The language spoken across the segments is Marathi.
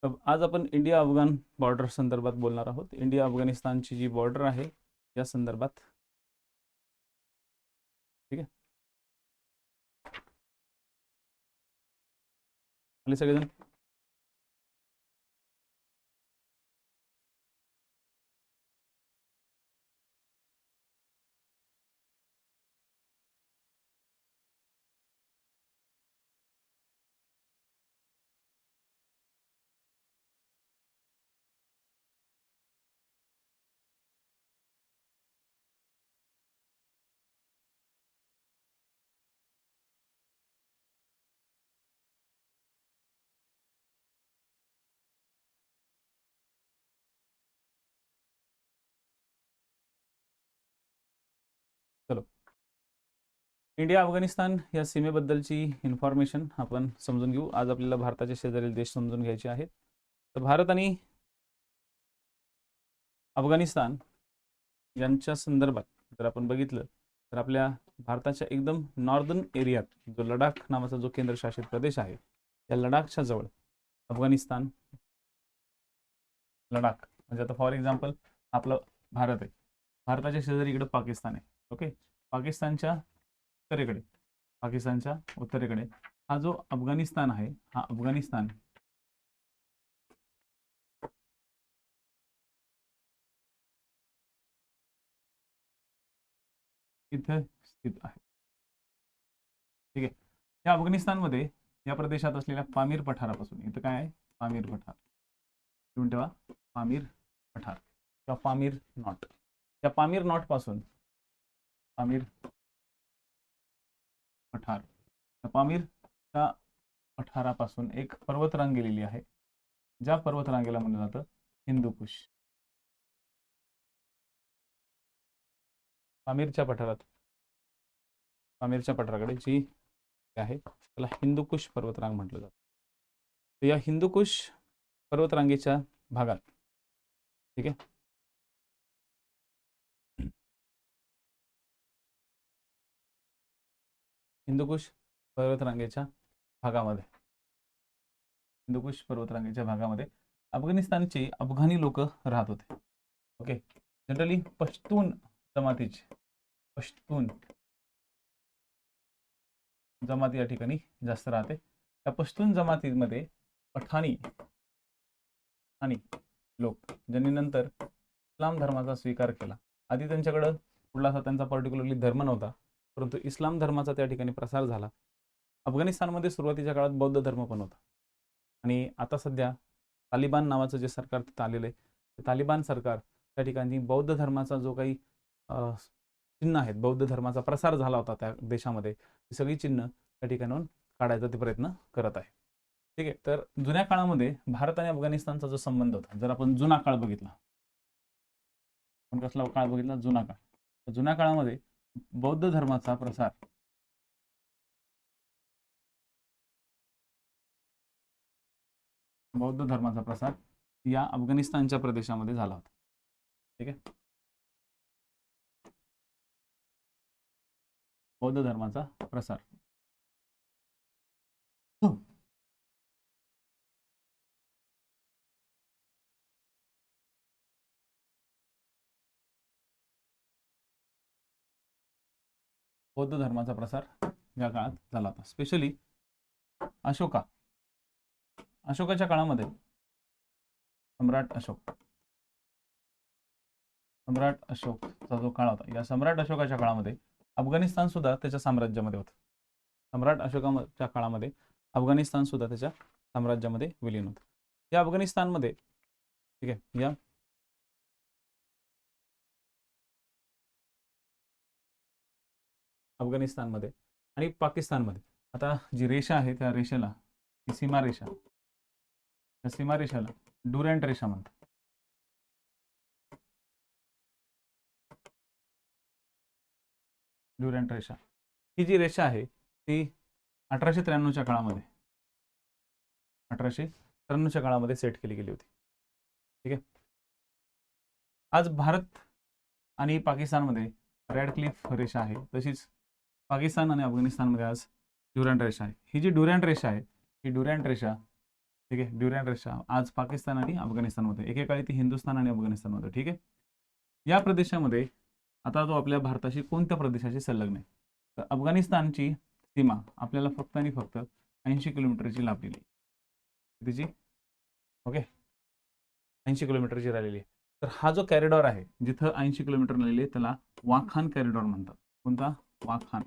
तर आज आपण इंडिया अफगाण बॉर्डर संदर्भात बोलणार आहोत. इंडिया अफगाणिस्तानची जी बॉर्डर आहे या संदर्भात. ठीक आहे, आले सगळेजण? चलो, इंडिया अफगाणिस्तान या सीमेबद्दलची इन्फॉर्मेशन आपण समजून घेऊ. आज आपल्याला भारताचे शेजारील देश समजून घ्यायचे आहेत. तर भारत आणि अफगाणिस्तान यांच्या संदर्भात जर आपण बघितलं तर आपल्या भारताच्या एकदम नॉर्दर्न एरियात जो लडाख नावाचा जो केंद्रशासित प्रदेश आहे, या लडाखच्या जवळ अफगाणिस्तान, लडाख म्हणजे आता फॉर एक्झाम्पल आपलं भारत आहे, भारताच्या शेजारी इकडे पाकिस्तान आहे. ओके, पाकिस्तानच्या उत्तरेकडे हा जो अफगाणिस्तान आहे, हा अफगाणिस्तान इथे स्थित आहे. ठीक आहे, या अफगाणिस्तानमध्ये या प्रदेशात असलेल्या पामीर पठारापासून, इथं काय आहे, पामीर पठार, तुम्ही ठेवा पामीर पठार किंवा पामीर नॉट, या पामीर नॉट पासून पामीर पठार, पामीरच्या पठारापासून एक पर्वतरांग गेलेली आहे, ज्या पर्वतरांगेला म्हणलं जातं हिंदूकुश. पामीरच्या पठाराकडे जी आहे त्याला हिंदूकुश पर्वतरांग म्हटलं जातं. तर या हिंदूकुश पर्वतरांगेच्या भागात, ठीक आहे, हिंदूकुश पर्वतरांगेच्या भागामध्ये अफगाणिस्तानचे अफगाणी लोक राहत होते. ओके, जनरली पश्तून जमाती या ठिकाणी जास्त राहते. त्या पश्तून जमातीमध्ये पठाणी लोक, ज्यांनी नंतर इस्लाम धर्माचा स्वीकार केला. आधी त्यांच्याकडं कुठला असा त्यांचा पर्टिक्युलरली धर्म नव्हता, परंतु इस्लाम धर्माचा त्या ठिकाणी प्रसार झाला. अफगाणिस्तानमध्ये सुरुवातीच्या काळात बौद्ध धर्म पण होता, आणि आता सध्या तालिबान नावाचं जे सरकार तिथं आलेलं आहे, ते तालिबान सरकार त्या ठिकाणी बौद्ध धर्माचा जो काही चिन्ह आहेत, बौद्ध धर्माचा प्रसार झाला होता त्या देशामध्ये, ती सगळी चिन्ह त्या ठिकाणाहून काढायचा ते प्रयत्न करत आहे. ठीक आहे, तर जुन्या काळामध्ये भारत आणि अफगाणिस्तानचा जो संबंध होता, जर आपण जुना काळ बघितला, आपण कसला काळ बघितला, जुना काळ, तर जुन्या काळामध्ये बौद्ध धर्माचा प्रसार या अफगाणिस्तानच्या प्रदेशामध्ये झाला होता. ठीक आहे, बौद्ध धर्माचा प्रसार. बौद्ध धर्माचा प्रसार या काळात झाला होता. स्पेशली अशोकाच्या काळामध्ये सम्राट अशोकचा जो काळ होता, या सम्राट अशोकाच्या काळामध्ये अफगाणिस्तान सुद्धा त्याच्या साम्राज्यामध्ये होतं. सम्राट अशोकाच्या काळामध्ये अफगाणिस्तान सुद्धा त्याच्या साम्राज्यामध्ये विलीन होतं. या अफगाणिस्तानमध्ये, ठीक आहे, या अफगाणिस्तानमध्ये आणि पाकिस्तानमध्ये आता जी रेषा आहे, त्या रेषेला, ही सीमारेषा, त्या सीमारेषाला ड्युरॅन्ट रेषा म्हणतात. ड्युरॅन्ट रेषा ही जी रेषा आहे ती 1893च्या काळामध्ये सेट केली गेली होती. ठीक आहे, आज भारत आणि पाकिस्तानमध्ये रॅडक्लिफ रेषा आहे, तशीच पाकिस्तान आणि अफगाणिस्तानमध्ये आज ड्युरॅन्ट रेषा आहे. ही जी ड्युरॅन्ट रेषा आहे, ही ड्युरॅन्ट रेषा ठीक आहे. ड्युरॅन रेषा आज पाकिस्तान आणि अफगाणिस्तानमध्ये, एकेकाळी ती हिंदुस्थान आणि अफगाणिस्तानमध्ये. ठीक आहे. या प्रदेशामध्ये आता तो आपल्या भारताशी कोणत्या प्रदेशाशी संलग्न आहे? तर अफगाणिस्तानची सीमा आपल्याला फक्त आणि फक्त 80 किलोमीटरची लाभलेली आहे. कितीची? ओके, 80 किलोमीटरची राहिलेली आहे. तर हा जो कॅरिडॉर आहे जिथं 80 किलोमीटर राहिलेली आहे त्याला वाखान कॅरिडॉर म्हणतात. कोणता? वाखान.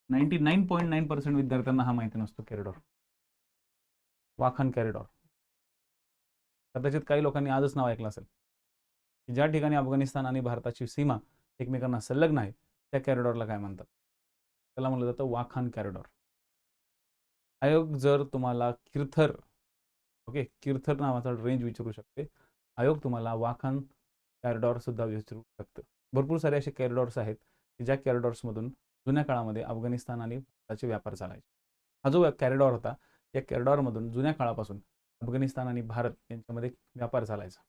99.9% विद्यार्थ्यांना हा माहिती नसतो कॅरिडॉर, वाखान कॅरिडॉर. कदाचित काही लोकांनी आजच नाव ऐकलं असेल की ज्या ठिकाणी अफगाणिस्तान आणि भारताची सीमा एकमेकांना संलग्न आहे त्या कॅरिडॉरला काय म्हणतात? त्याला म्हणलं जातं वाखान कॅरिडॉर. आयोग जर तुम्हाला किरथर, ओके, किरथर नावाचा रेंज विचारू शकते. आयोग तुम्हाला वाखान कॅरिडॉर सुद्धा विचारू शकतं. भरपूर सारे असे कॅरिडॉर्स आहेत की ज्या कॅरिडॉर्समधून जुन्या काळामध्ये अफगाणिस्तान आणि भारताचे व्यापार चालायचे. हा जो कॅरिडॉर होता या कॅरिडॉरमधून जुन्या काळापासून अफगाणिस्तान आणि भारत यांच्यामध्ये व्यापार चालायचा.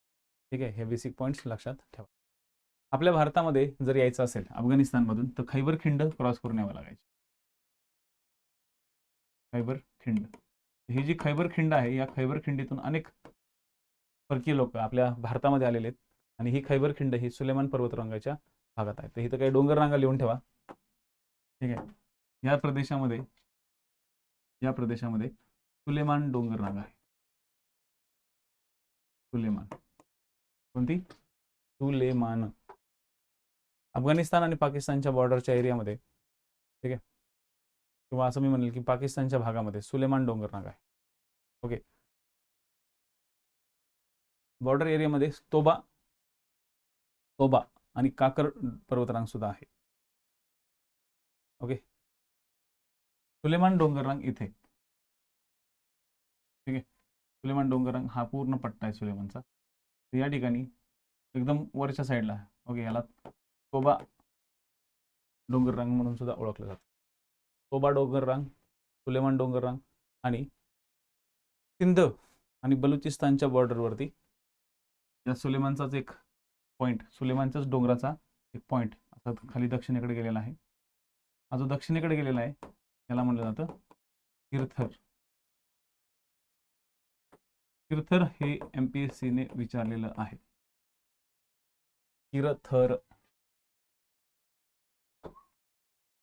ठीक आहे, हे बेसिक पॉईंट्स लक्षात ठेवा. आपल्या भारतामध्ये जर यायचं असेल अफगाणिस्तानमधून तर खैबर खिंड क्रॉस करून यावं लागायचं. खैबर खिंड, ही जी खैबर खिंड आहे या खैबर खिंडीतून अनेक परकीय लोक आपल्या भारतामध्ये आलेले आहेत आणि ही खैबर खिंड ही सुलेमान पर्वतरांगाच्या भागात आहे. तर इथं काही डोंगर रांगा लिहून ठेवा. ठीक आहे. या प्रदेशामध्ये सुलेमान डोंगर रांगा आहे. सुलेमान, कोणती? सुलेमान. अफगाणिस्तान आणि पाकिस्तानच्या बॉर्डरच्या एरियामध्ये, ठीक आहे, किंवा असं मी म्हणेल की पाकिस्तानच्या भागामध्ये सुलेमान डोंगर रांगा आहे. ओके. बॉर्डर एरियामध्ये तोबा आणि काकर पर्वतरांग सुद्धा आहे. ओके. सुलेमान डोंगररांग इथे, ठीक आहे. सुलेमान डोंगररांग हा पूर्ण पट्टा आहे सुलेमानचा. या ठिकाणी एकदम वरच्या साईडला, ओके, याला तोबा डोंगररांग म्हणून सुद्धा ओळखलं जातं. तोबा डोंगररांग, सुलेमान डोंगररांग आणि सिंध आणि बलुचिस्तानच्या बॉर्डरवरती या सुलेमानचाच एक पॉईंट, सुलेमानच्याच डोंगराचा एक पॉईंट असा खाली दक्षिणेकडे गेलेला आहे. हा जो दक्षिणेकडे गेलेला आहे त्याला म्हणलं जातं किरथर. किरथर हे MPSC ने विचारलेलं आहे. किरथर,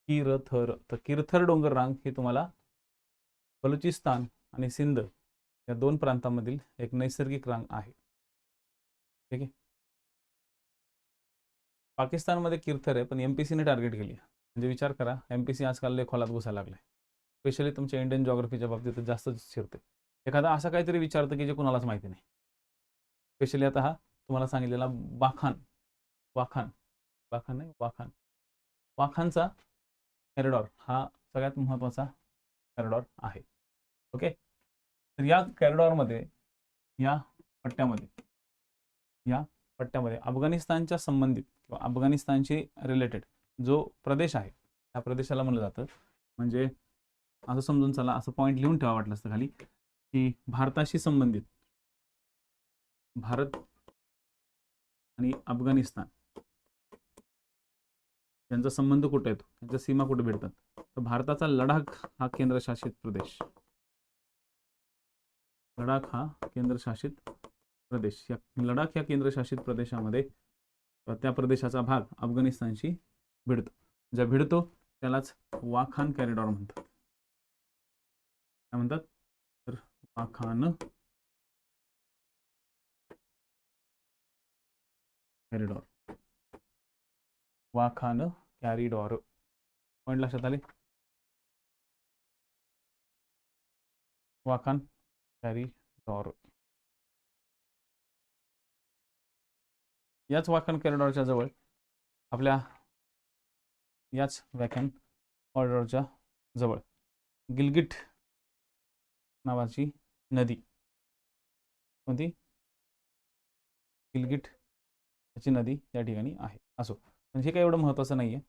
किरथर. तर किरथर डोंगर रांग हे तुम्हाला बलुचिस्तान आणि सिंध या दोन प्रांतांमधील एक नैसर्गिक रांग आहे. ठीक आहे. पाकिस्तानमध्ये किरथर आहे पण MPSC ने टार्गेट केली. म्हणजे विचार करा, MPSC आजकाल लय खोलात घुसायला लागलाय. स्पेशली तुमच्या इंडियन जॉग्रफीच्या बाबतीत जास्तच शिरते. एखादा असं काहीतरी विचारतं की जे कुणालाच माहिती नाही. स्पेशली आता हा तुम्हाला सांगितलेला वाखान नाही, वाखानचा कॅरिडॉर हा सगळ्यात महत्त्वाचा कॅरिडॉर आहे. ओके. तर या कॅरिडॉरमध्ये, या पट्ट्यामध्ये अफगाणिस्तानच्या संबंधित किंवा अफगाणिस्तानशी रिलेटेड जो प्रदेश आहे त्या प्रदेशाला म्हणलं जातं, म्हणजे असं समजून चला, असं पॉईंट लिहून ठेवा वाटलं असतं खाली, की भारताशी संबंधित, भारत आणि अफगाणिस्तान यांचा संबंध कुठे येतो, त्यांच्या सीमा कुठे भेटतात? तर भारताचा लडाख हा केंद्रशासित प्रदेश, लडाख हा केंद्रशासित प्रदेश, या लडाख या केंद्रशासित प्रदेशामध्ये त्या प्रदेशाचा भाग अफगाणिस्तानशी भिडतो. ज्या भिडतो त्यालाच वाखान कॅरिडॉर म्हणतात. काय म्हणतात? तर Wakhan corridor, Wakhan corridor. Point लक्षात आले? वाखान कॅरिडॉर. याच वाखान कॅरिडॉरच्या जवळ आपल्या याच वाखान कॉरिडॉरच्या जवळ गिलगिट नावाची नदी, कोणती? गिलगिट याची नदी या ठिकाणी आहे. असो, पण हे काही एवढं महत्त्वाचं नाहीये.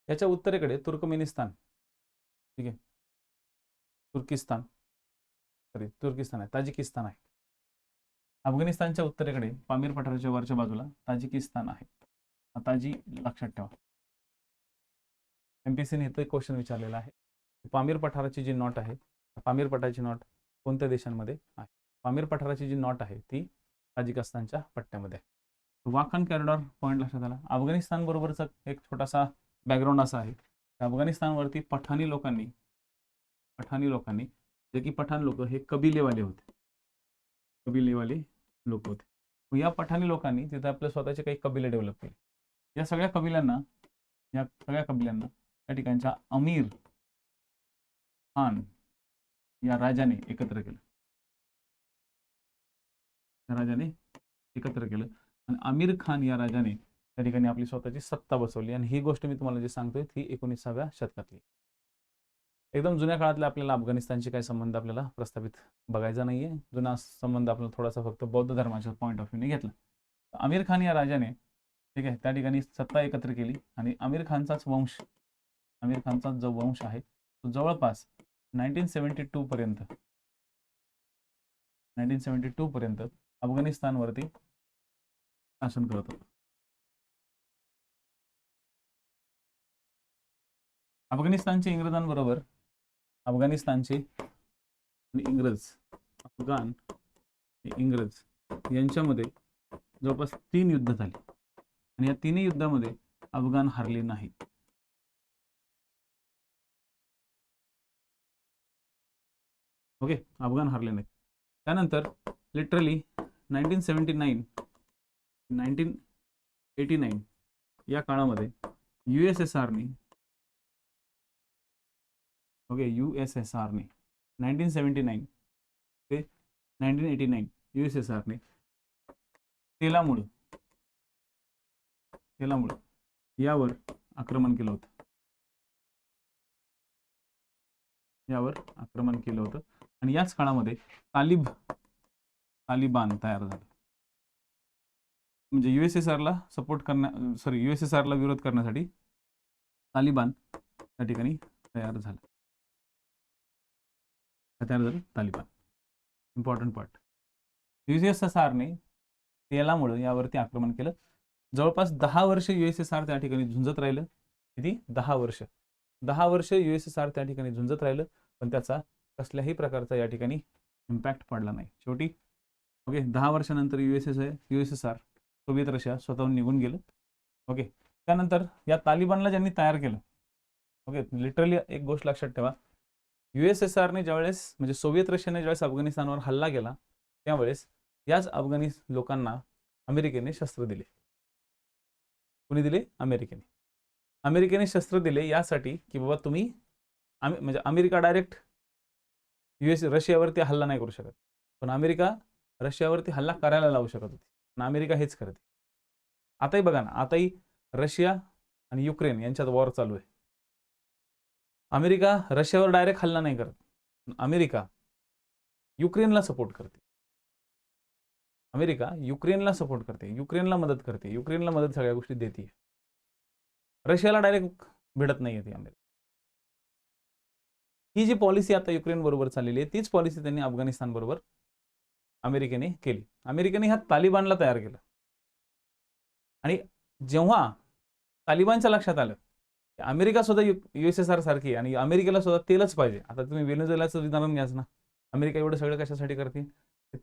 याच्या उत्तरेकडे तुर्कमेनिस्तान, ठीक आहे, तुर्किस्तान आहे, ताजिकिस्तान आहे. अफगाणिस्तानच्या उत्तरेकडे पामीर पठाराच्या वरच्या बाजूला ताजिकिस्तान आहे. ताजी लक्षात ठेवा. MPSCने इथं एक क्वेश्चन विचारलेला आहे. पामीर पठाराची जी नॉट आहे, पामीर पठाराची नॉट कोणत्या देशांमध्ये आहे? पामीर पठाराची जी नॉट आहे ती ताजिकिस्तानच्या पट्ट्यामध्ये आहे. वाखान कॉरिडॉर पॉईंट लक्षात आला. अफगाणिस्तान बरोबरचा एक छोटासा बॅकग्राऊंड असा आहे, अफगाणिस्तानवरती पठाणी लोकांनी जे की पठाण लोक हे कबिलेवाले होते, कबिलेवाले लोक होते. या पठाणी लोकांनी तिथे आपले स्वतःचे काही कबिले डेव्हलप केले. या सगळ्या कबिल्यांना या ठिकाणच्या अमीर खान या राजाने एकत्र केलं. आणि आमिर खान या राजाने त्या ठिकाणी आपली स्वतःची सत्ता बसवली. आणि ही गोष्ट मी तुम्हाला जे सांगतोय ती 19व्या शतकातली. एकदम जुन्या काळातल्या आपल्याला अफगाणिस्तानशी काही संबंध आपल्याला प्रस्थापित बघायचा नाहीये. जुना संबंध आपला थोडासा फक्त बौद्ध धर्माच्या पॉईंट ऑफ व्ह्यूने घेतला. आमिर खान या राजाने ठीक आहे त्या ठिकाणी सत्ता एकत्र केली. आणि आमिर खानचा जो वंश आहे तो जवळपास 1972 पर्यंत अफगाणिस्तानवरती शासन करत होता. अफगाणिस्तानचे इंग्रज यांच्यामध्ये जवळपास 3 युद्ध झाली. आणि या 3 युद्धामध्ये अफगाण हारले नाही. ओके, अफगाण हारले नाही. त्यानंतर लिटरली 1989 या काळामध्ये USSRने 1979 ते 1989 USSRने तेलामुळे यावर आक्रमण केलं होतं. आणि याच काळामध्ये तालिबान तयार झालं. म्हणजे USSRला विरोध करण्यासाठी तालिबान त्या ठिकाणी तयार झालं. Taliban important part. USSRने तेलामुळे यावरती आक्रमण केलं. जवळपास 10 वर्ष USSR त्या ठिकाणी झुंजत राहिलं. किती? 10 वर्ष USSR त्या ठिकाणी झुंजत राहिलं. पण त्याचा कसल्याही प्रकारचा या ठिकाणी इम्पॅक्ट पडला नाही. शेवटी 10 वर्षानंतर USSR सोव्हिएत रशिया स्वतःहून निघून गेलं. त्यानंतर या तालिबानला ज्यांनी तयार केलं, लिटरली एक गोष्ट लक्षात ठेवा, USSRने ज्यावेळेस म्हणजे सोव्हिएत रशियाने ज्यावेळेस अफगाणिस्तानवर हल्ला केला त्यावेळेस याच अफगाणी लोकांना अमेरिकेने शस्त्र दिले. कोणी दिले? अमेरिकेने शस्त्र दिले यासाठी की बाबा तुम्ही म्हणजे अमेरिका डायरेक्ट रशियावरती हल्ला नाही करू शकत, पण अमेरिका रशियावरती हल्ला करायला लावू शकत होती. पण अमेरिका हेच करते. आताही बघा ना, आताही रशिया आणि युक्रेन यांच्यात वॉर चालू आहे. अमेरिका रशियावर डायरेक्ट हल्ला नाही करत, अमेरिका युक्रेनला सपोर्ट करते. युक्रेनला मदत करते, युक्रेनला मदत सगळ्या गोष्टी देते. रशियाला डायरेक्ट भिडत नाही येते अमेरिका. ही जी पॉलिसी आता युक्रेन बरोबर चाललेली आहे तीच पॉलिसी त्यांनी अफगाणिस्तान बरोबर अमेरिकेने केली. अमेरिकेने ह्या तालिबानला तयार केलं. आणि जेव्हा तालिबानच्या लक्षात आलं की अमेरिका सुद्धा USSR सारखी आणि अमेरिकेला सुद्धा तेलच पाहिजे. आता तुम्ही व्हेनेझुएलाचं उदाहरण घ्याच ना, अमेरिका एवढं सगळं कशासाठी करते?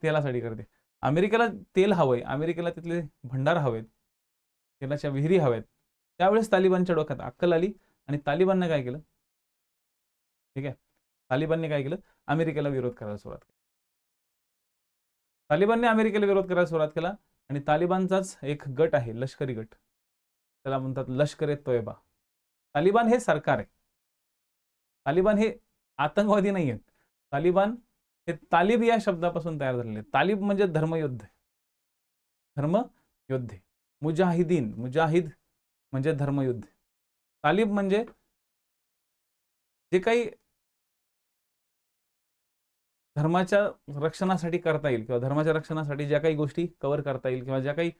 तेलासाठी करते. अमेरिकेला तेल हवंय, अमेरिकेला तिथले भंडार हवेत, तेलाच्या विहिरी हव्यात. त्यावेळेस तालिबानच्या डोक्यात अक्कल आली आणि तालिबानने काय केलं? तालिबानने काय केलं? अमेरिकेला विरोध करायला सुरुवात केली. आणि तालिबानचाच एक गट आहे, लष्करी गट, त्याला म्हणतात लष्कर-ए-तोयबा. तालिबान हे सरकार आहे. तालिबान हे आतंकवादी नाही आहेत. तालिबान हे तालिब या शब्दापासून तयार झालेले आहेत. तालिब म्हणजे धर्मयोद्धे. मुजाहिद म्हणजे धर्मयुद्ध. तालिब म्हणजे जे काही धर्माच्या रक्षणासाठी करता येईल किंवा धर्माच्या रक्षणासाठी ज्या काही गोष्टी कव्हर करता येईल किंवा ज्या काही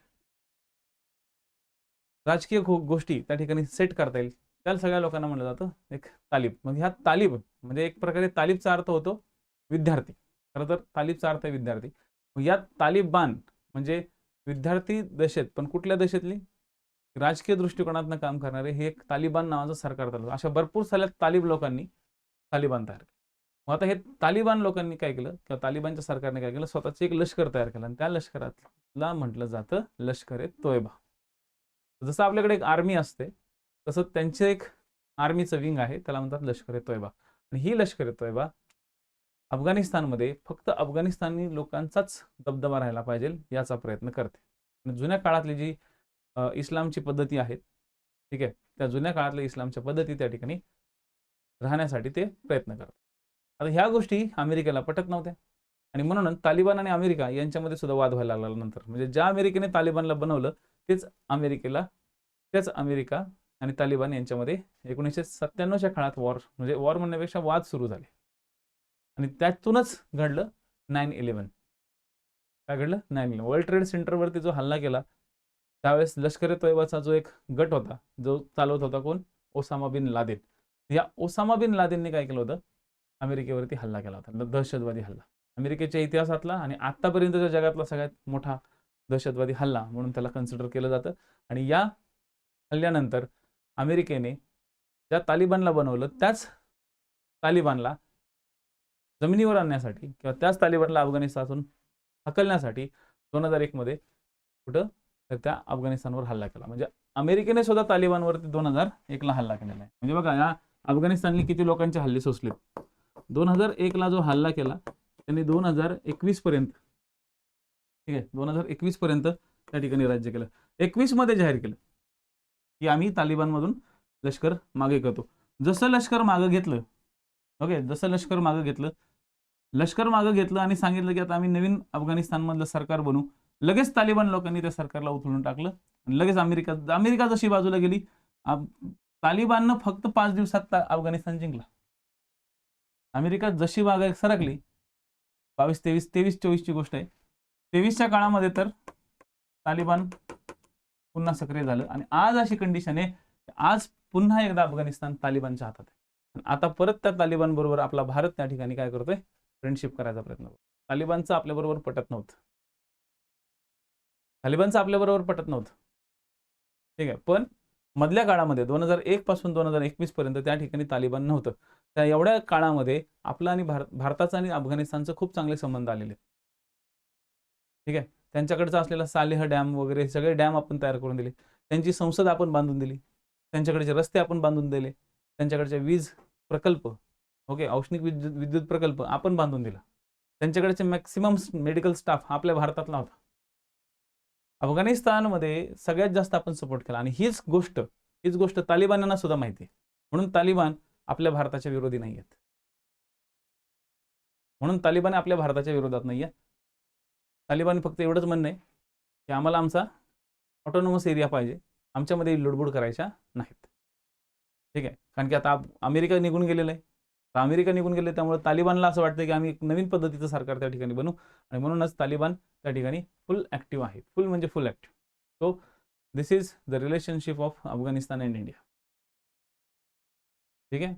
राजकीय गोष्टी त्या ठिकाणी सेट करता येईल त्या सगळ्या लोकांना म्हणलं जातं एक तालिब. मग ह्या तालिब म्हणजे एक प्रकारे तालिबचा अर्थ होतो विद्यार्थी. खरं तर तालिबचा अर्थ आहे विद्यार्थी. या तालिबान म्हणजे विद्यार्थी दशेत, पण कुठल्या दशेतली? राजकीय दृष्टिकोनातून काम करणारे हे एक तालिबान नावाचं सरकार चालवतं. अशा भरपूर साऱ्या तालिब लोकांनी तालिबान तयार केलं. मग आता हे तालिबान लोकांनी काय केलं किंवा तालिबानच्या सरकारने काय केलं, स्वतःचं एक लष्कर तयार केलं आणि त्या लष्कराला म्हटलं जातं लष्कर ए तोयबा. जसं आपल्याकडे एक आर्मी असते तसं त्यांचे एक आर्मीचं विंग आहे, त्याला म्हणतात लष्कर ए तोयबा. आणि ही लष्कर ए तोयबा अफगाणिस्तानमध्ये फक्त अफगाणिस्तानी लोकांचाच दबदबा राहायला पाहिजे याचा प्रयत्न करते. आणि जुन्या काळातली जी इस्लामची पद्धती आहेत, ठीक आहे, त्या जुन्या काळातल्या इस्लामच्या पद्धती त्या ठिकाणी राहण्यासाठी ते प्रयत्न करतात. आता ह्या गोष्टी अमेरिकेला पटत नव्हत्या आणि म्हणून तालिबान आणि अमेरिका यांच्यामध्ये सुद्धा वाद व्हायला लागला नंतर. म्हणजे ज्या अमेरिकेने तालिबानला बनवलं तेच अमेरिका आणि तालिबान यांच्यामध्ये 1997च्या काळात म्हणजे वॉर म्हणण्यापेक्षा वाद सुरू झाले आणि त्यातूनच घडलं 9/11. काय घडलं? 9/11. वर्ल्ड ट्रेड सेंटरवरती जो हल्ला केला त्यावेळेस लष्कर ए तोयबाचा जो एक गट होता, जो चालवत होता कोण? Osama bin Laden. या ओसामा बिन लादेनने काय केलं होतं? अमेरिकेवरती हल्ला केला होता, दहशतवादी हल्ला. अमेरिकेच्या इतिहासातला आणि आतापर्यंतच्या जगातला सगळ्यात मोठा दहशतवादी हल्ला म्हणून त्याला कन्सिडर केलं जातं. आणि या हल्ल्यानंतर अमेरिकेने ज्या तालिबानला बनवलं त्याच तालिबानला जमिनीवर आणण्यासाठी किंवा त्याच तालिबानला अफगाणिस्तानातून हकलण्यासाठी 2001 मध्ये कुठं तर त्या अफगाणिस्तानवर हल्ला केला. म्हणजे अमेरिकेने सुद्धा तालिबानवरती 2001ला हल्ला केलेला आहे. म्हणजे बघा या अफगाणिस्तानने किती लोकांचे हल्ले सोसलेत. 2001ला जो हल्ला केला त्यांनी 2021 पर्यंत, ठीक आहे, 2021 पर्यंत त्या ठिकाणी राज्य केलं. 21 मध्ये जाहीर केलं की आम्ही तालिबानमधून लष्कर मागे करतो. जसं लष्कर मागे घेतलं, ओके, जसं लष्कर मागे घेतलं आणि सांगितलं की आता आम्ही नवीन अफगाणिस्तानमधलं सरकार बनवू, लगेच तालिबान लोकांनी त्या सरकारला उचलून टाकलं आणि लगेच अमेरिका जशी बाजूला गेली, तालिबाननं फक्त 5 दिवसात अफगाणिस्तान जिंकला. अमेरिका जशी मागे सरकली, 23-24 ची गोष्ट आहे, 23च्या काळामध्ये तर तालिबान पुन्हा सक्रिय झालं आणि आज अशी कंडिशन आहे, आज पुन्हा एकदा अफगाणिस्तान तालिबानच्या हातात आहे. आता परत त्या तालिबान बरोबर आपला भारत त्या ठिकाणी काय करतोय? फ्रेंडशिप करायचा प्रयत्न करतो. तालिबानचं आपल्याबरोबर पटत नव्हतं. ठीक आहे, पण मधल्या काळामध्ये 2001 पासून 2021 पर्यंत त्या ठिकाणी तालिबान नव्हतं. त्या एवढ्या काळामध्ये आपला आणि भारताचा आणि अफगाणिस्तानचे खूप चांगले संबंध आलेले. ठीक आहे, त्यांच्याकडचा असलेला सालेह डॅम वगैरे सगळे डॅम आपण तयार करून दिले, त्यांची संसद आपण बांधून दिली, त्यांच्याकडचे रस्ते आपण बांधून दिले, त्यांच्याकडचे वीज प्रकल्प, ओके, औष्णिक विद्युत प्रकल्प आपण बांधून दिला, त्यांच्याकडचे मॅक्सिमम मेडिकल स्टाफ आपल्या भारतातला होता. अफगाणिस्तानमध्ये सगळ्यात जास्त आपण सपोर्ट केला आणि हीच गोष्ट तालिबानांना सुद्धा माहिती आहे. म्हणून तालिबान आपल्या भारताच्या विरोधी नाही आहेत. आपल्या भारताच्या विरोधात नाही आहे. तालिबान फक्त एवढंच म्हणणं आहे की आम्हाला आमचा ऑटोनॉमस एरिया पाहिजे, आमच्यामध्ये लुडबुड करायच्या नाहीत. ठीक आहे, कारण की आता अमेरिका निघून गेलेलं आहे. त्यामुळे तालिबानला असं वाटतं की आम्ही एक नवीन पद्धतीचं सरकार त्या ठिकाणी बनवू आणि म्हणूनच तालिबान त्या ठिकाणी फुल ऍक्टिव्ह आहे. फुल म्हणजे फुल active. So this is the relationship of Afghanistan and India. ठीक आहे,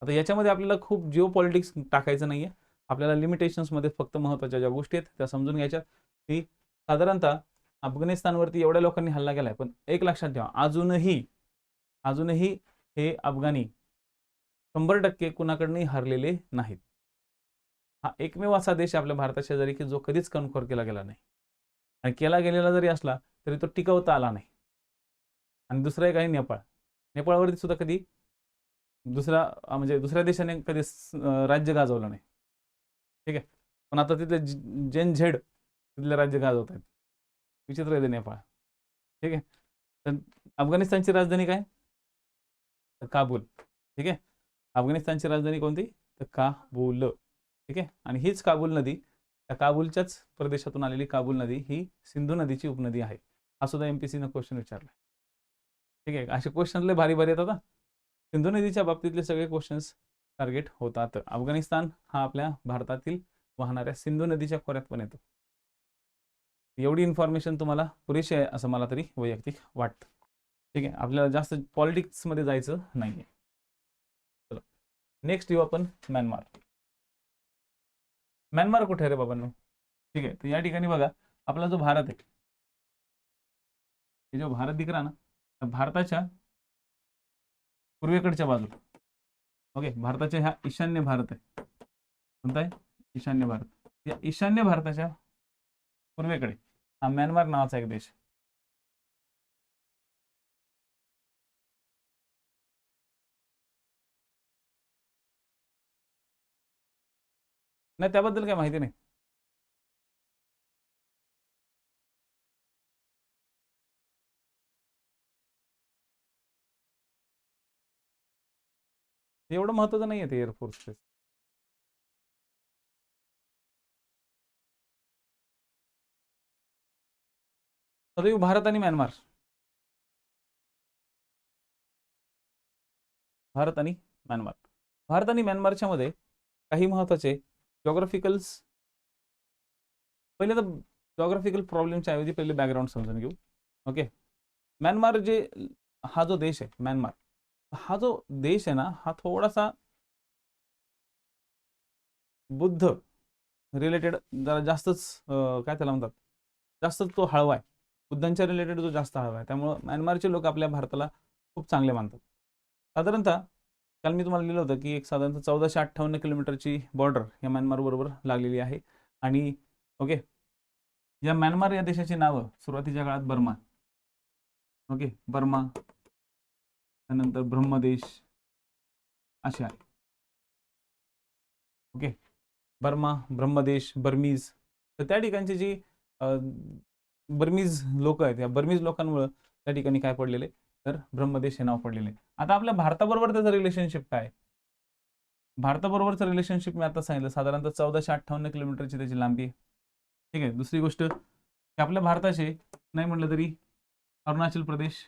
आता याच्यामध्ये आपल्याला खूप जिओ पॉलिटिक्स टाकायचं नाहीये. आपल्याला लिमिटेशन्समध्ये फक्त महत्त्वाच्या ज्या गोष्टी आहेत त्या समजून घ्यायच्या, की साधारणतः अफगाणिस्तानवरती एवढ्या लोकांनी हल्ला केलाय, पण एक लक्षात ठेवा, अजूनही हे अफगाणी 100% कुणाकडनंही हरलेले नाहीत. हा एकमेव असा देश आपल्या भारता शेजारी की जो कधीच कन्क्वर केला गेला नाही आणि केला गेलेला जरी असला तरी तो टिकवता आला नाही. आणि दुसरं एक आहे नेपाळवरती सुद्धा कधी दुसऱ्या देशाने कधी राज्य गाजवलं नाही. ठीक आहे, पण आता तिथले जेन झेड तिथले राज्य गाजवत आहेत. विचित्र आहे ते नेपाळ. ठीक आहे, तर अफगाणिस्तानची राजधानी काय? तर काबूल. ठीक आहे, अफगाणिस्तानची राजधानी कोणती? तर काबूल. ठीक आहे, आणि हीच काबूल नदी, त्या काबूलच्याच प्रदेशातून आलेली काबूल नदी ही सिंधू नदीची उपनदी आहे. हा सुद्धा MPSCनं क्वेश्चन विचारला. ठीक आहे, असे क्वेश्चन लय भारी भारी येतात. सिंधू नदीच्या बाबतीतले सगळे क्वेश्चन्स टार्गेट होतात. अफगाणिस्तान हा आपल्या भारतातील वाहणाऱ्या सिंधू नदीच्या खोऱ्यात पण येतो. एवढी इन्फॉर्मेशन तुम्हाला पुरेशी आहे असं मला तरी वैयक्तिक वाटतं. ठीक आहे, आपल्याला जास्त पॉलिटिक्समध्ये जायचं नाहीये. चला नेक्स्ट येऊ आपण म्यानमार. म्यानमार कुठे आहे रे बाबांनो? ठीक आहे, तर या ठिकाणी बघा आपला जो भारत आहे, हे जो भारत दिख रहा ना, तर भारताच्या पूर्वेकडच्या बाजूला, ओके, भारताच्या ह्या ईशान्य भारत आहे, कोणता आहे? ईशान्य भारत. या ईशान्य भारताच्या पूर्वेकडे हा म्यानमार नावाचा एक देश आहे. नाही, त्याबद्दल काही माहिती नाही. एवढं महत्वाचं नाही आहे ते एअरफोर्स. सदैव भारत आणि म्यानमार, भारत आणि म्यानमार. भारत आणि म्यानमारच्या मध्ये काही महत्वाचे जॉग्राफिकल्स, पहिले तर जॉग्राफिकल प्रॉब्लेमच्या ऐवजी पहिले बॅकग्राऊंड समजून घेऊ. ओके, म्यानमार जे, हा जो देश आहे म्यानमार, हा जो देश आहे ना, हा थोडासा बुद्ध रिलेटेड जरा जास्तच काय त्याला म्हणतात, जास्तच तो हळवा आहे, बुद्धांच्या रिलेटेड जो जास्त हळवा आहे. त्यामुळं म्यानमारचे लोक आपल्या भारताला खूप चांगले मानतात. साधारणतः काल मी तुम्हाला लिहिलं होतं की एक साधारणतः 1458 किलोमीटरची बॉर्डर या म्यानमार बरोबर लागलेली आहे. आणि ओके, या म्यानमार या देशाची नावं सुरुवातीच्या काळात बर्मा, ओके, बर्मा, त्यानंतर ब्रह्मदेश असे आहे. Okay, Burma, Brahmadesh, Burmese. तर त्या ठिकाणची जी बर्मीज लोक आहेत, या बर्मीज लोकांमुळे त्या ठिकाणी काय पडलेले, तर ब्रह्मदेश हे नाव पडलेले. आता आपल्या भारताबरोबर त्याचं रिलेशनशिप काय? भारताबरोबरचं रिलेशनशिप मी आता सांगितलं, साधारणतः 1458 किलोमीटरची त्याची लांबी आहे. ठीक आहे. दुसरी गोष्ट की आपल्या भारताचे नाही म्हटलं तरी अरुणाचल प्रदेश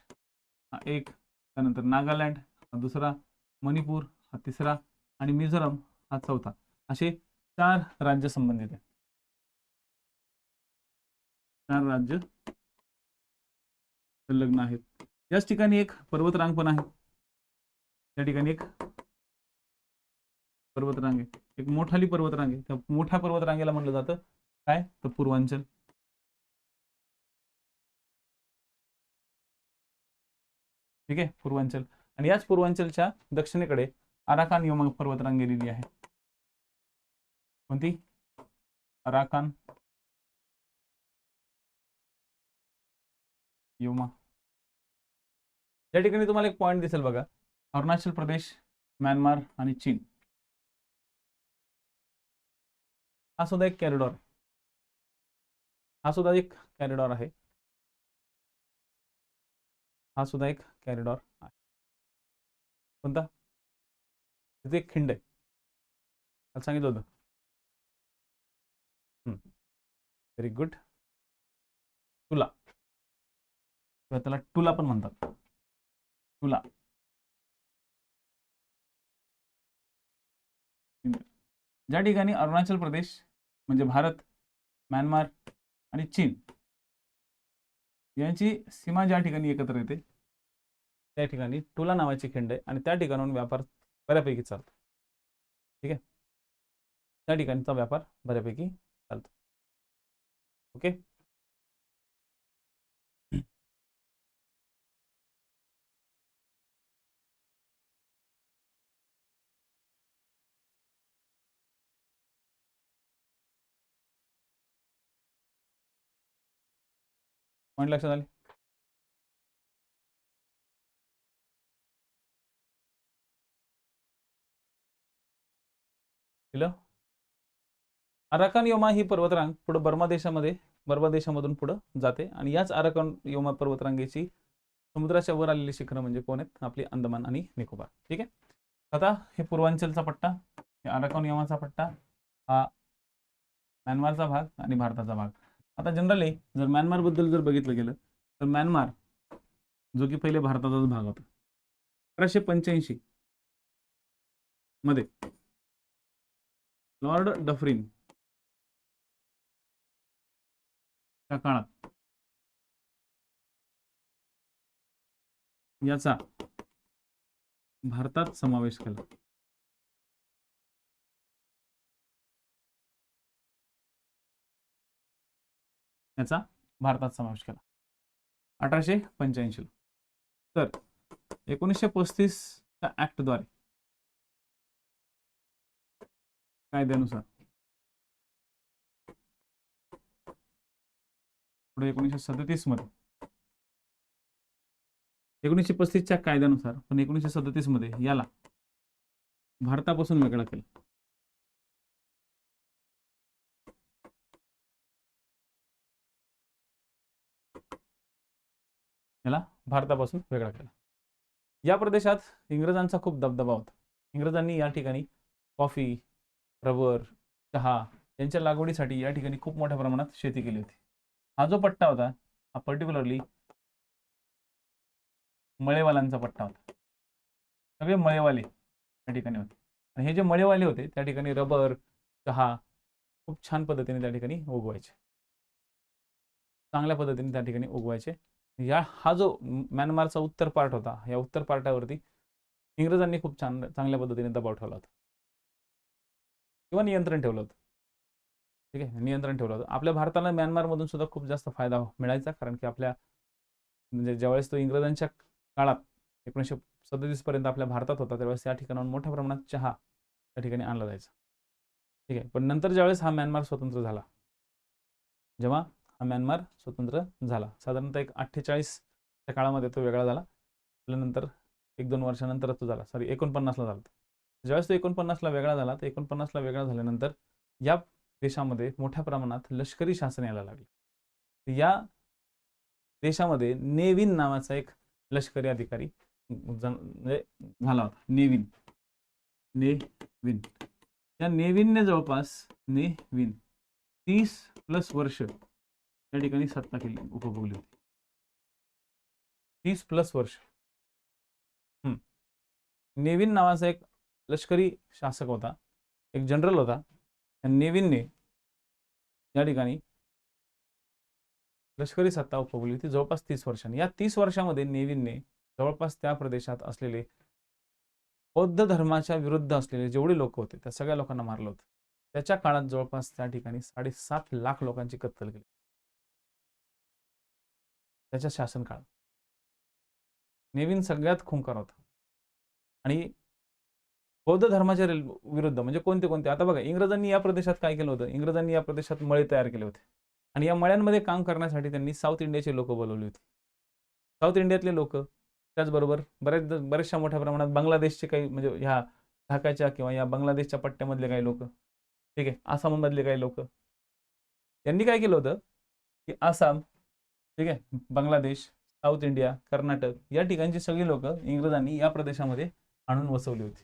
हा एक, त्यानंतर नागालँड हा दुसरा, मणिपूर हा तिसरा आणि मिझोराम हा चौथा, असे 4 राज्य संबंधित आहे. 4 राज्य संलग्न आहेत. याच ठिकाणी एक पर्वतरांग पण आहे. त्या ठिकाणी एक पर्वतरांग आहे, एक मोठाली पर्वतरांग आहे. त्या मोठ्या पर्वतरांगेला म्हटलं जातं काय, तर पूर्वांचल. ठीक आहे, पूर्वांचल. आणि याच पूर्वांचलच्या दक्षिणेकडे अराकान योमा पर्वतरांग गेलेली आहे. कोणती? Arakan Yoma. या ठिकाणी तुम्हाला एक पॉइंट दिसेल बघा, अरुणाचल प्रदेश, म्यानमार आणि चीन, हा सुद्धा एक कॅरिडॉर, हा सुद्धा एक कॅरिडॉर आहे. हा सुद्धा एक कॅरिडॉर आहे. कोणता? तिथे एक खिंड आहे, मला सांगितलं होतं. Very good. तुला, किंवा त्याला टुला पण म्हणतात, टुला. ज्या ठिकाणी अरुणाचल प्रदेश म्हणजे भारत, म्यानमार आणि चीन यांची सीमा ज्या ठिकाणी एकत्र येते, त्या ठिकाणी टुला नावाची खिंड आहे आणि त्या ठिकाणाहून व्यापार बऱ्यापैकी चालतो. ठीक आहे, त्या ठिकाणचा व्यापार बऱ्यापैकी चालतो. ओके, पॉईंट लक्षात आले? दिलं. अराकान योमा ही पर्वतरांग पुढे बर्मा देशामधून पुढे जाते आणि याच अराकान योमा पर्वतरांगेची समुद्राच्या वर आलेली शिखरं म्हणजे कोण आहेत? आपली अंदमान आणि निकोबार. ठीक आहे, आता हे पूर्वांचलचा पट्टा, हे अराकान योमाचा पट्टा, हा म्यानमारचा भाग आणि भारताचा भाग. आता जनरली जर म्यानमार बद्दल जर बघितलं गेलं तर म्यानमार जो की पहिले भारताचाच भाग होता, 1885 मध्ये लॉर्ड डफरिन त्या काळात याचा भारतात समावेश केला. याचा भारतात समावेश केला 1885. तर 1935च्या ऍक्टद्वारे कायद्यानुसार पुढे 1937 मध्ये 1935च्या कायद्यानुसार पण 1937 मध्ये याला भारतापासून वेगळा केलं. याला भारतापासून वेगळा केला. या प्रदेशात इंग्रजांचा खूप दबदबा होता. इंग्रजांनी या ठिकाणी कॉफी, रबर, चहा यांच्या लागवडीसाठी या ठिकाणी खूप मोठ्या प्रमाणात शेती केली होती. हा जो पट्टा होता हा पर्टिक्युलरली मळेवाल्यांचा पट्टा होता. सगळे मळेवाले त्या ठिकाणी होते आणि हे जे मळेवाले होते त्या ठिकाणी रबर, चहा खूप छान पद्धतीने त्या ठिकाणी उगवायचे, चांगल्या पद्धतीने त्या ठिकाणी उगवायचे. हा जो म्यानमारचा उत्तर पार्ट होता, या उत्तर पार्टावरती इंग्रजांनी खूप चांगल्या पद्धतीने दबाव ठेवला होता किंवा नियंत्रण ठेवलं होतं. ठीक आहे, नियंत्रण ठेवलं होतं. आपल्या भारताला म्यानमारमधून सुद्धा खूप जास्त फायदा मिळायचा, कारण की आपल्या म्हणजे ज्यावेळेस तो इंग्रजांच्या काळात 1937 पर्यंत आपल्या भारतात होता त्यावेळेस या ठिकाणाहून मोठ्या प्रमाणात चहा त्या ठिकाणी आणला जायचा. ठीक आहे, पण नंतर ज्यावेळेस हा म्यानमार स्वतंत्र झाला, जेव्हा हा म्यानमार स्वतंत्र झाला साधारणतः एक 48च्या काळामध्ये तो वेगळा झाला. त्यानंतर 1-2 वर्षानंतर तो झाला, सॉरी 49ला झाला. ज्यावेळेस तो 49ला वेगळा झाला तर 49ला वेगळा झाल्यानंतर या देशामध्ये मोठ्या प्रमाणात लष्करी शासन यायला लागले. या देशामध्ये नेविन नावाचा एक लष्करी अधिकारी म्हणजे झाला होता. नेविन या नेविनने जवळपास 30+ वर्ष या ठिकाणी सत्ता उपभोगली होती. 30+ वर्ष. नेविन नावाचा एक लष्करी शासक होता, एक जनरल होता. नेविनने या ठिकाणी लष्करी सत्ता उपभोगली होती जवळपास 30 वर्षांनी. या 30 वर्षामध्ये नेविनने जवळपास त्या प्रदेशात असलेले बौद्ध धर्माच्या विरुद्ध असलेले जेवढे लोक होते त्या सगळ्या लोकांना मारलं होतं. त्याच्या काळात जवळपास त्या ठिकाणी 7.5 लाख लोकांची कत्तल केली त्याच्या शासन काळात. नेविन सगळ्यात खुंखार होता. आणि बौद्ध धर्माच्या विरुद्ध म्हणजे कोणते आता बघा, इंग्रजांनी या प्रदेशात काय केलं होतं, इंग्रजांनी या प्रदेशात मळे तयार केले होते आणि या मळ्यांमध्ये काम करण्यासाठी त्यांनी साऊथ इंडियाचे लोक बोलवले होते. साऊथ इंडियातले लोक, त्याचबरोबर बऱ्याचशा मोठ्या प्रमाणात बांगलादेशचे काही म्हणजे ह्या ढाकाच्या किंवा या बांगलादेशच्या पट्ट्यामधले काही लोक, ठीक आहे, आसाममधले काही लोक, त्यांनी काय केलं होतं की आसाम, ठीक आहे, बांगलादेश, साऊथ इंडिया, कर्नाटक या ठिकाणची सगळी लोक इंग्रजांनी या प्रदेशामध्ये आणून वसवली होती.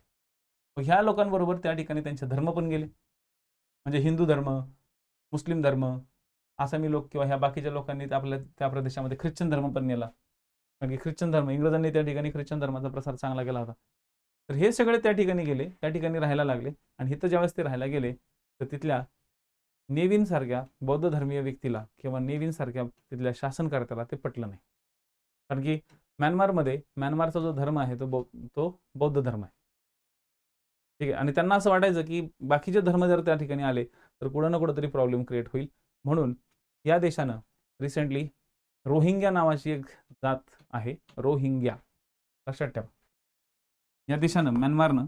ह्या लोकांबरोबर त्या ठिकाणी त्यांचे धर्म पण गेले, म्हणजे हिंदू धर्म, मुस्लिम धर्म, आसामी लोक किंवा ह्या बाकीच्या लोकांनी आपल्या त्या प्रदेशामध्ये ख्रिश्चन धर्म पण नेला. कारण की ख्रिश्चन धर्म इंग्रजांनी त्या ठिकाणी ख्रिश्चन धर्माचा प्रसार चांगला केला होता. तर हे सगळे त्या ठिकाणी गेले, त्या ठिकाणी राहायला लागले आणि इथं ज्यावेळेस ते राहायला गेले तर तिथल्या नेविन सारख्या बौद्ध धर्मीय व्यक्तीला किंवा नेविन सारख्या तिथल्या शासनकर्त्याला ते पटलं नाही. कारण की म्यानमारचा जो धर्म आहे तो बौद्ध धर्म आहे. ठीक आहे, आणि त्यांना असं वाटायचं की बाकीचे धर्म जर त्या ठिकाणी आले तर कुठं ना कुठंतरी प्रॉब्लेम क्रिएट होईल. म्हणून या देशानं रिसेंटली रोहिंग्या नावाची एक जात आहे, रोहिंग्या, लक्षात ठेवा. या देशानं म्यानमारनं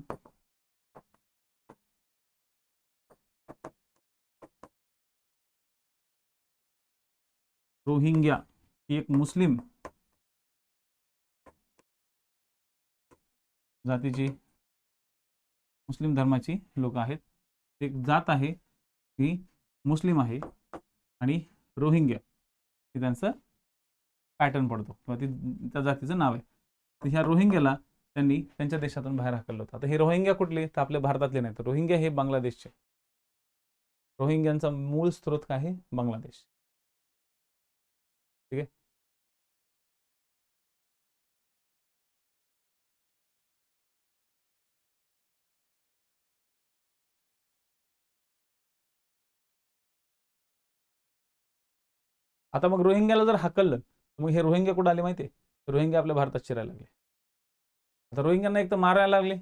रोहिंग्या ही एक मुस्लिम जातीची, मुस्लिम धर्माची लोक आहेत. एक जात आहे ही मुस्लिम आहे आणि रोहिंग्या हे त्यांचं पॅटर्न पडतो किंवा त्या जातीचं नाव आहे. तर ह्या रोहिंग्याला त्यांनी त्यांच्या देशातून बाहेर हाकललं होतं. आता हे रोहिंग्या कुठले तर आपल्या भारतातले नाही, तर रोहिंग्या हे बांगलादेशचे. रोहिंग्यांचा मूळ स्रोत काय आहे, बांगलादेश. ठीक आहे. आता मग रोहिंग्याला जर हाकललं मग हे रोहिंग्या कुठं आले माहिती आहे, रोहिंग्या आपल्या भारतात शिरायला लागले. आता रोहिंग्यांना एक तर मारायला लागले.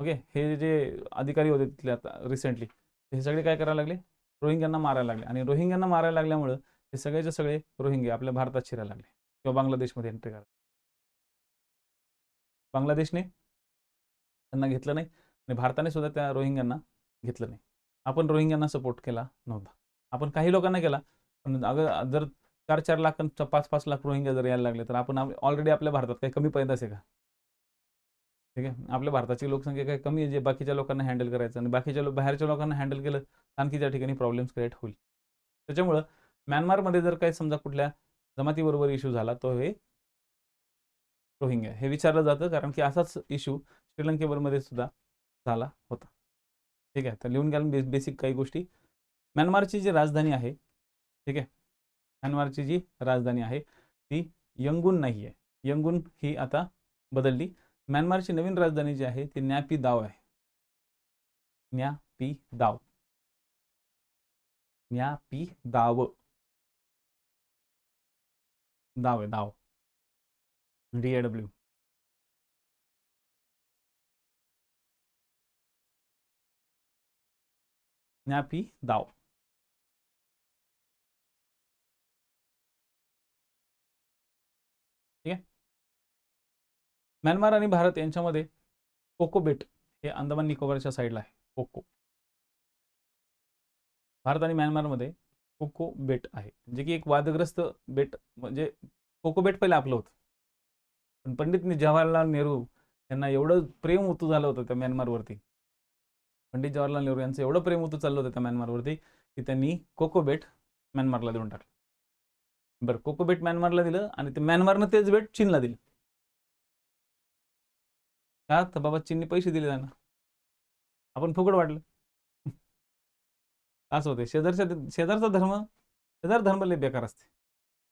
ओके, हे जे अधिकारी होते तिथले आता रिसेंटली हे सगळे काय करायला लागले, रोहिंग्यांना मारायला लागले. आणि रोहिंग्यांना मारायला लागल्यामुळं हे सगळेचे सगळे रोहिंगे आपल्या भारतात शिरायला लागले किंवा बांगलादेशमध्ये एंट्री करायला. बांगलादेशने त्यांना घेतलं नाही आणि भारताने सुद्धा त्या रोहिंग्यांना घेतलं नाही. आपण रोहिंग्यांना सपोर्ट केला नव्हता. आपण काही लोकांना केला, पण अगर जर 4-4 लाख 5-5 लाख रोहिंग्या जर यायला लागले तर आपण ऑलरेडी आपल्या भारतात काही कमी पैदास आहे का? ठीक आहे, आपल्या भारताची लोकसंख्या काही कमी आहे जे बाकीच्या लोकांना हँडल करायचं, आणि बाकीच्या बाहेरच्या लोकांना हँडल केलं आणखी त्या ठिकाणी प्रॉब्लेम्स क्रिएट होईल. त्याच्यामुळं म्यानमारमध्ये जर काही समजा कुठल्या जमातीबरोबर इश्यू झाला तो हे रोहिंग्या हे विचारलं जातं, कारण की असाच इश्यू श्रीलंकेमध्ये सुद्धा झाला होता. ठीक आहे, तर लिहून घ्या बेसिक काही गोष्टी. म्यानमारची जी राजधानी आहे, ठीक आहे, म्यानमारची जी राजधानी आहे ती यंगून नाही आहे. यंगून ही आता बदलली. म्यानमारची नवीन राजधानी जी आहे ती न्यापी दाव आहे. न्यापी दाव, न्यापी दाव, दाव आहे दाव, DAW. न्यापी दाव. ठीक आहे. म्यानमार आणि भारत यांच्यामध्ये कोको बेट हे अंदमान निकोबारच्या साईडला आहे. कोको, भारत आणि म्यानमारमध्ये कोको बेट आहे, जे की एक वादग्रस्त बेट. म्हणजे कोको बेट पहिले आपलं होतं, पण पंडित जवाहरलाल नेहरू यांना एवढं प्रेम उतू झालं होतं त्या म्यानमारवरती, पंडित जवाहरलाल नेहरू यांचं एवढं प्रेम उतू चाललं होतं त्या म्यानमारवरती की त्यांनी कोको बेट म्यानमारला देऊन टाकलं. बरं, कोको बेट म्यानमारला दिलं आणि ते म्यानमारनं तेच बेट चीनला दिलं. का तर बाबा चीनने पैसे दिले त्यांना, आपण फुकट वाटलं. असं होते. शेजारचा धर्म, शेजार धर्म लय बेकार असते.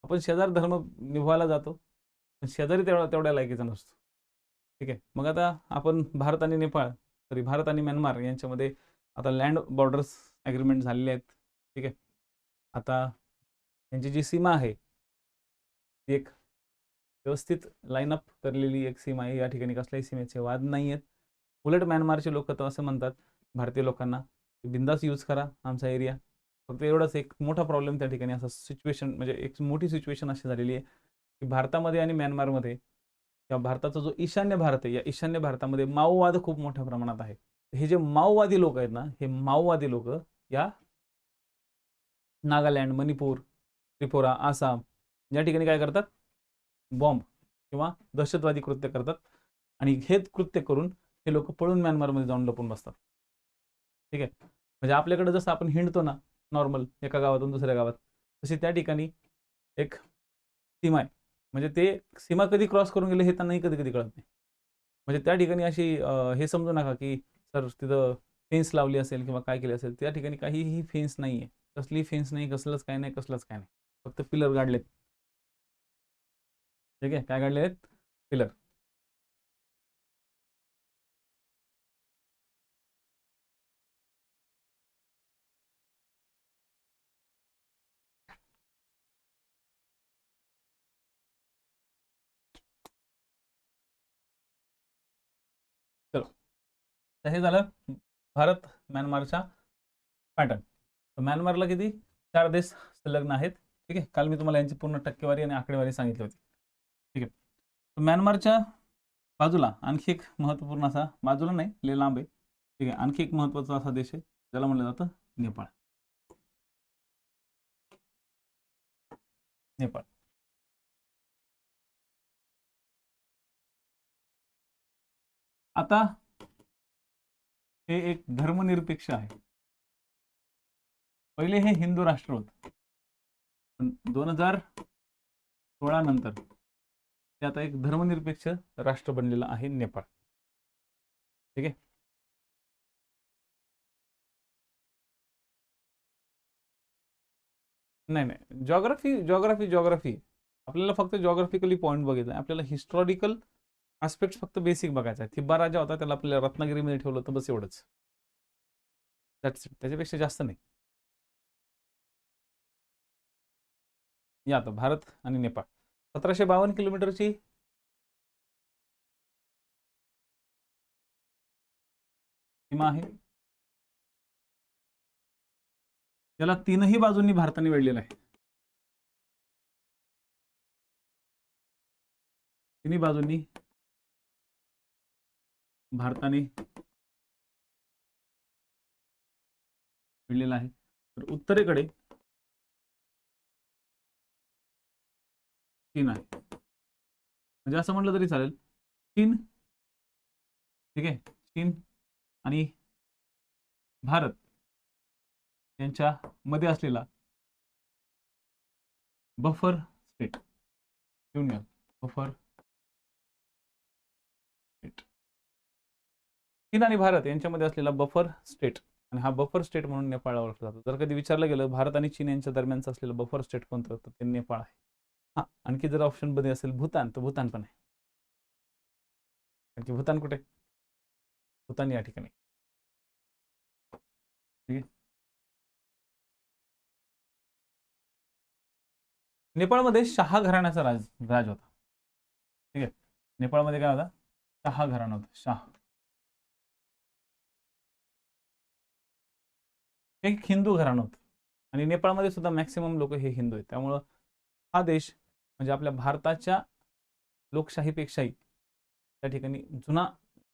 आपण शेजार धर्म निभवायला जातो, पण शेजारी तेवढ्या लायकीचा नसतो. ठीक आहे, मग आता आपण भारत आणि नेपाळ, सॉरी भारत आणि म्यानमार यांच्यामध्ये आता लँड बॉर्डर्स ॲग्रीमेंट झालेले आहेत. ठीक आहे, आता यांची जी सीमा आहे ती एक व्यवस्थित लाईनअप करलेली एक सीमा आहे. या ठिकाणी कसल्याही सीमेचे वाद नाही आहेत. उलट म्यानमारचे लोक तर असं म्हणतात भारतीय लोकांना, बिंदास यूज करा आमचा एरिया. फक्त एवढंच एक मोठा प्रॉब्लेम त्या ठिकाणी असा सिच्युएशन, म्हणजे एक मोठी सिच्युएशन अशी झालेली आहे की भारतामध्ये आणि म्यानमारमध्ये, किंवा भारताचा जो ईशान्य भारत आहे, या ईशान्य भारतामध्ये माओवाद खूप मोठ्या प्रमाणात आहे. हे जे माओवादी लोक आहेत ना, हे माओवादी लोक या नागालँड, मणिपूर, त्रिपुरा, आसाम या ठिकाणी काय करतात, बॉम्ब किंवा दहशतवादी कृत्य करतात, आणि हे कृत्य करून हे लोक पळून म्यानमारमध्ये जाऊन लपून बसतात. ठीक आहे, म्हणजे आपल्याकडे जसं आपण हिंडतो ना नॉर्मल एका गावातून दुसऱ्या गावात, तशी त्या ठिकाणी एक सीमा आहे. म्हणजे ते सीमा कधी क्रॉस करून गेले हे त्यांनाही कधी कधी कळत नाही. म्हणजे त्या ठिकाणी अशी हे समजू नका की सर तिथं फेन्स लावली असेल किंवा काय केली असेल. त्या ठिकाणी काहीही फेन्स नाही आहे, कसली फेन्स नाही, कसलंच काय नाही, कसलंच काय नाही, फक्त पिलर गाडलेत. ठीक आहे, काय काढले आहेत, पिलर. चलो, तर हे झालं भारत म्यानमारच्या पॅटर्न. म्यानमारला किती 4 देश संलग्न आहेत. ठीक आहे, काल मी तुम्हाला यांची पूर्ण टक्केवारी आणि आकडेवारी सांगितली होती. ठीक आहे, तर म्यानमारच्या बाजूला आणखी एक महत्त्वपूर्ण असा, बाजूला नाही लय लांब आहे, ठीक आहे, आणखी एक महत्त्वाचा असा देश आहे ज्याला म्हणलं जातं नेपाळ. नेपाळ आता हे एक धर्मनिरपेक्ष आहे. पहिले हे हिंदू राष्ट्र होतं, पण 2016 नंतर ते आता एक धर्मनिरपेक्ष राष्ट्र बनलेलं आहे नेपाळ. ठीक आहे, नाही नाही, जॉग्राफी आपल्याला फक्त जॉग्राफिकली पॉईंट बघितला, आपल्याला हिस्टॉरिकल आस्पेक्ट फक्त बेसिक बघायचा आहे. थिब्बा राजा होता, त्याला आपल्याला रत्नागिरीमध्ये ठेवलं होतं, बस एवढंच. त्याच्यापेक्षा जास्त नाही. या आता भारत आणि नेपाळ 1752 किलोमीटरची सीमा आहे. त्याला तीनही बाजूंनी भारताने वेढलेला आहे. तिन्ही बाजूंनी भारताने भिडलेला आहे. तर उत्तरेकडे चीन आहे. म्हणजे असं म्हटलं तरी चालेल, चीन, ठीक आहे, चीन आणि भारत यांच्या मध्ये असलेला buffer state union, buffer state, चीन आणि भारत यांच्यामध्ये असलेला बफर स्टेट, आणि हा बफर स्टेट म्हणून नेपाळला ओळखला जातो. जर कधी विचारलं गेलं भारत आणि चीन यांच्या दरम्यानचं असलेलं बफर स्टेट कोणतं, तर ते नेपाळ आहे. हा, आणखी जर ऑप्शन मध्ये असेल भूतान, तर भूतान पण आहे. आणखी भूतान कुठे? भूतान या ठिकाणी, ठीक आहे. नेपाळमध्ये शाह घराण्याचा राज होता, ठीक आहे. नेपाळमध्ये काय होता? शाह घराणा होता, शाह. हे एक हिंदू घराणं होतं, आणि नेपाळमध्ये सुद्धा मॅक्सिमम लोक हे हिंदू आहेत. त्यामुळं हा देश म्हणजे आपल्या भारताच्या लोकशाहीपेक्षाही त्या ठिकाणी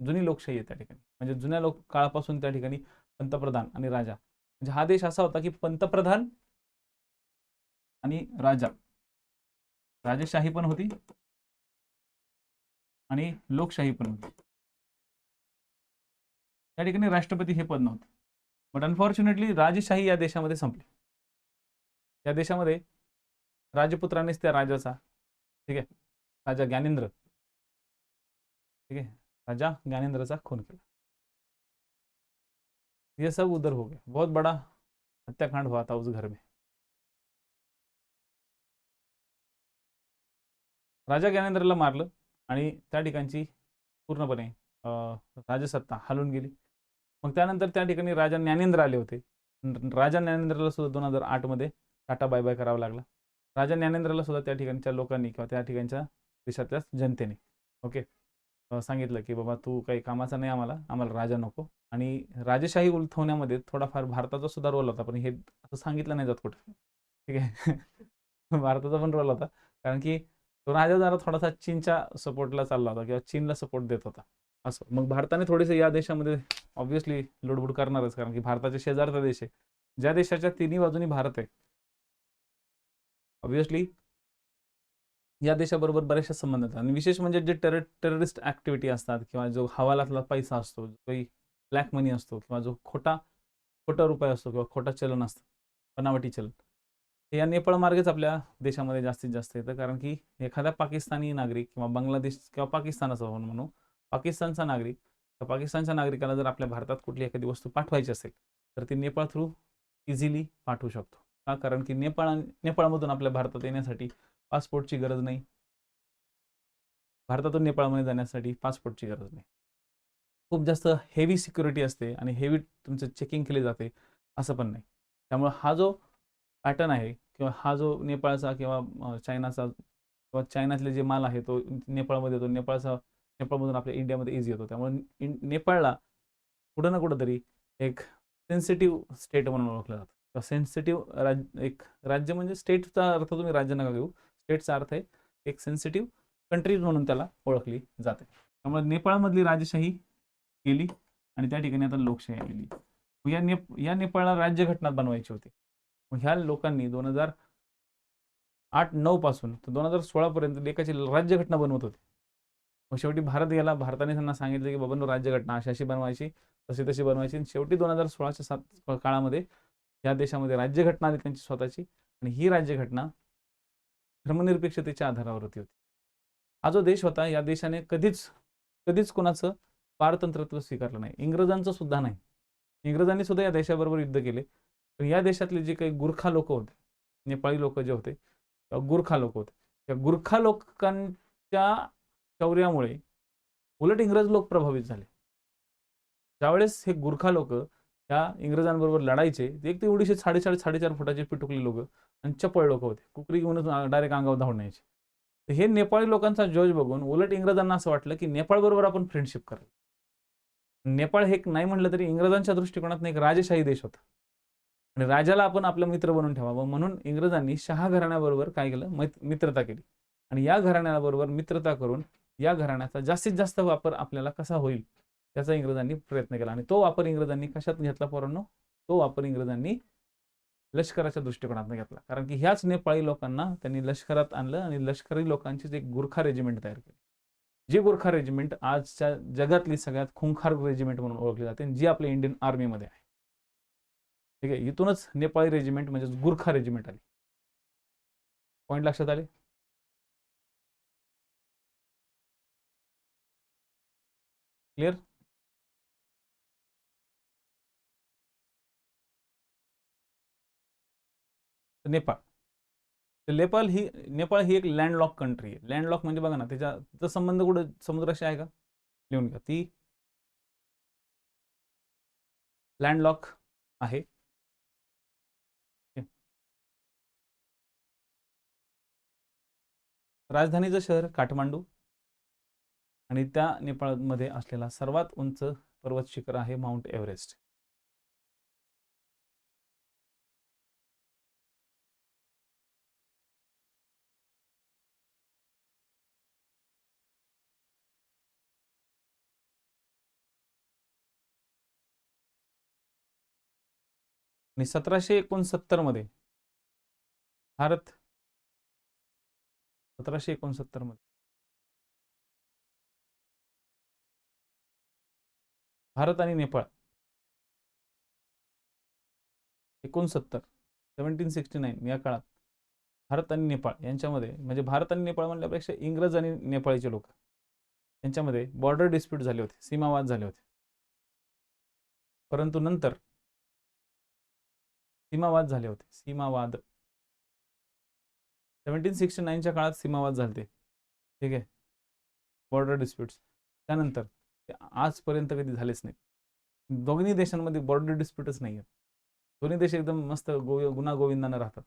जुनी लोकशाही आहे त्या ठिकाणी. म्हणजे जुन्या काळापासून त्या ठिकाणी पंतप्रधान आणि राजा, म्हणजे हा देश असा होता की पंतप्रधान आणि राजा, राजेशाही पण होती आणि लोकशाही पण होती. त्या ठिकाणी राष्ट्रपती हे पद नव्हतं. बट अनफॉर्च्युनेटली राजेशाही या देशामध्ये संपली. या देशामध्ये राजपुत्रांनीच त्या राजाचा, ठीक आहे, राजा ज्ञानेंद्र, ठीक है, राजा ज्ञानेंद्र खून किया. ये सब उधर हो गया. बहुत बड़ा हत्याकांड हुआ था उस घर में. राजा ज्ञानेंद्रला मारलं आणि त्या ठिकाणची पूर्णपणे राजसत्ता हलून गेली. मग त्यानंतर त्या ठिकाणी राजा ज्ञानेंद्र आले होते. राजा ज्ञानेंद्रला सुद्धा 2008 मध्ये टाटा बाय बाय करावा लागला. राजा ज्ञानेंद्रला सुद्धा त्या ठिकाणच्या लोकांनी किंवा त्या ठिकाणच्या देशातल्या जनतेने ओके सांगितलं की बाबा तू काही कामाचा नाही, आम्हाला राजा नको. आणि राजेशाही उलथवण्यामध्ये थोडाफार भारताचा सुद्धा रोल होता, पण हे असं सांगितलं नाही जात कुठे, ठीक आहे. भारताचा पण रोल होता, कारण की तो राजा जरा थोडासा चीनच्या सपोर्टला चालला होता किंवा चीनला सपोर्ट देत होता असं. मग भारताने थोडेसे या देशामध्ये ऑब्व्हियसली लुडबुड करणारच, कारण की भारताच्या शेजारचा देश आहे, ज्या देशाच्या तिन्ही बाजूनी भारत आहे. ऑब्व्हियसली या देशाबरोबर बरेचसे संबंध आहेत. आणि विशेष म्हणजे जे टेररिस्ट ऍक्टिव्हिटी असतात किंवा जो हवालातला पैसा असतो, जो काही ब्लॅक मनी असतो किंवा जो खोटा रुपये असतो किंवा खोटा चलन असतं, बनावटी चलन, हे या नेपाळ मार्गेच आपल्या देशामध्ये जास्तीत जास्त येतं. कारण की एखादा पाकिस्तानी नागरिक किंवा बांगलादेश किंवा पाकिस्तानाचा म्हणू पाकिस्तानचा नागरिक, तर पाकिस्तानच्या नागरिकाला जर आपल्या भारतात कुठली एखादी वस्तू पाठवायची असेल तर ती नेपाळ थ्रू इझिली पाठवू शकतो. का? कारण की नेपाळमधून आपल्या भारतात येण्यासाठी पासपोर्टची गरज नाही, भारतातून नेपाळमध्ये जाण्यासाठी पासपोर्टची गरज नाही. खूप जास्त हेवी सिक्युरिटी असते आणि हेवी तुमचं चेकिंग केले जाते असं पण नाही. त्यामुळे हा जो पॅटर्न आहे किंवा हा जो नेपाळचा किंवा चायनाचा किंवा चायनातले जे माल आहे तो नेपाळमध्ये येतो, नेपाळमधून आपल्या इंडियामध्ये इझी येतो. त्यामुळे नेपाळला कुठं ना कुठंतरी एक सेन्सिटिव्ह स्टेट म्हणून ओळखलं जातं. किंवा सेन्सिटिव्ह एक राज्य, म्हणजे स्टेटचा अर्थ तुम्ही राज्य नका घेऊ, स्टेटचा अर्थ आहे एक सेन्सिटिव्ह कंट्रीज म्हणून त्याला ओळखली जाते. त्यामुळे नेपाळमधली राजेशाही गेली आणि त्या ठिकाणी आता लोकशाही आलेली. या नेपाळला राज्यघटना बनवायची होती. मग ह्या लोकांनी 2008-9 पासून तर 2016 पर्यंत एकाची राज्यघटना बनवत होते. मग शेवटी भारत गेला, भारताने त्यांना सांगितलं की बाबा राज्यघटना अशी बनवायची, तशी बनवायची. शेवटी 2016च्या काळामध्ये या देशामध्ये राज्यघटना आली त्यांची स्वतःची, आणि ही राज्यघटना धर्मनिरपेक्षतेच्या आधारावर होती. हा जो देश होता, या देशाने कधीच कोणाचं पारतंत्र्यत्व स्वीकारलं नाही, इंग्रजांचं सुद्धा नाही. इंग्रजांनी सुद्धा या देशाबरोबर युद्ध केले, पण या देशातले जे काही गुरखा लोक होते, नेपाळी लोक जे होते, गुरखा लोक होते, त्या गुरखा लोकांच्या शौर्यामुळे उलट इंग्रज लोक प्रभावित झाले. ज्यावेळेस हे गुरखा लोक त्या इंग्रजांबरोबर लढायचे, एक ते एवढीशे 4.5 फुटाचे पिटुकले लोक आणि चपळ लोक होते, कुकरी घेऊनच डायरेक्ट अंगावर धावून यायचे. तर हे नेपाळी लोकांचा जोश बघून उलट इंग्रजांना असं वाटलं की नेपाळ बरोबर आपण फ्रेंडशिप करावी. नेपाळ हे नाही म्हटलं तरी इंग्रजांच्या दृष्टिकोनात एक राजेशाही देश होता आणि राजाला आपण आपला मित्र बनवून ठेवावं, म्हणून इंग्रजांनी शहा घराण्याबरोबर काय केलं, मित्रता केली. आणि या घराण्याबरोबर मित्रता करून या घराण्याचा जास्तीत जास्त वापर आपल्याला कसा होईल त्याचा इंग्रजांनी प्रयत्न केला आणि तो वापर इंग्रजांनी कशात घेतला पोरांनो? तो वापर इंग्रजांनी लष्कराच्या दृष्टिकोनातून घेतला. कारण की ह्याच नेपाळी लोकांना त्यांनी लष्करात आणलं आणि लष्करी लोकांचीच एक गुरखा रेजिमेंट तयार केली. जी गुरखा रेजिमेंट आजच्या जगातली सगळ्यात खुंखार रेजिमेंट म्हणून ओळखली जाते, जी आपल्या इंडियन आर्मीमध्ये आहे. ठीक आहे, इथूनच नेपाळी रेजिमेंट म्हणजे गुरखा रेजिमेंट आली. पॉईंट लक्षात आले? क्लिअर? नेपाळ. नेपाळ ही एक लँडलॉक कंट्री आहे. लँडलॉक म्हणजे बघा ना, त्याचा संबंध कुठे समुद्राशी आहे का? लिहून घ्या, ती लँडलॉक आहे. राजधानीचं शहर काठमांडू आणि त्या नेपाळमध्ये असलेला सर्वात उंच पर्वत शिखर आहे माउंट एव्हरेस्ट. आणि 1769 मध्ये भारत 1769 मध्ये भारत आणि नेपाळ 1769 या काळात भारत आणि नेपाळ यांच्यामध्ये, म्हणजे भारत आणि नेपाळ म्हणल्यापेक्षा इंग्रज आणि नेपाळीचे लोक यांच्यामध्ये बॉर्डर डिस्प्यूट झाले होते, सीमावाद झाले होते. परंतु नंतर सीमावाद झाले होते, सीमावाद 1769च्या काळात सीमावाद झाले. ठीक आहे, बॉर्डर डिस्प्यूट्स. त्यानंतर ते आजपर्यंत कधी झालेच नाही. दोन्ही देशांमध्ये बॉर्डर डिस्प्यूटच नाही आहेत. दोन्ही देश एकदम मस्त गुणागोविंदानं राहतात.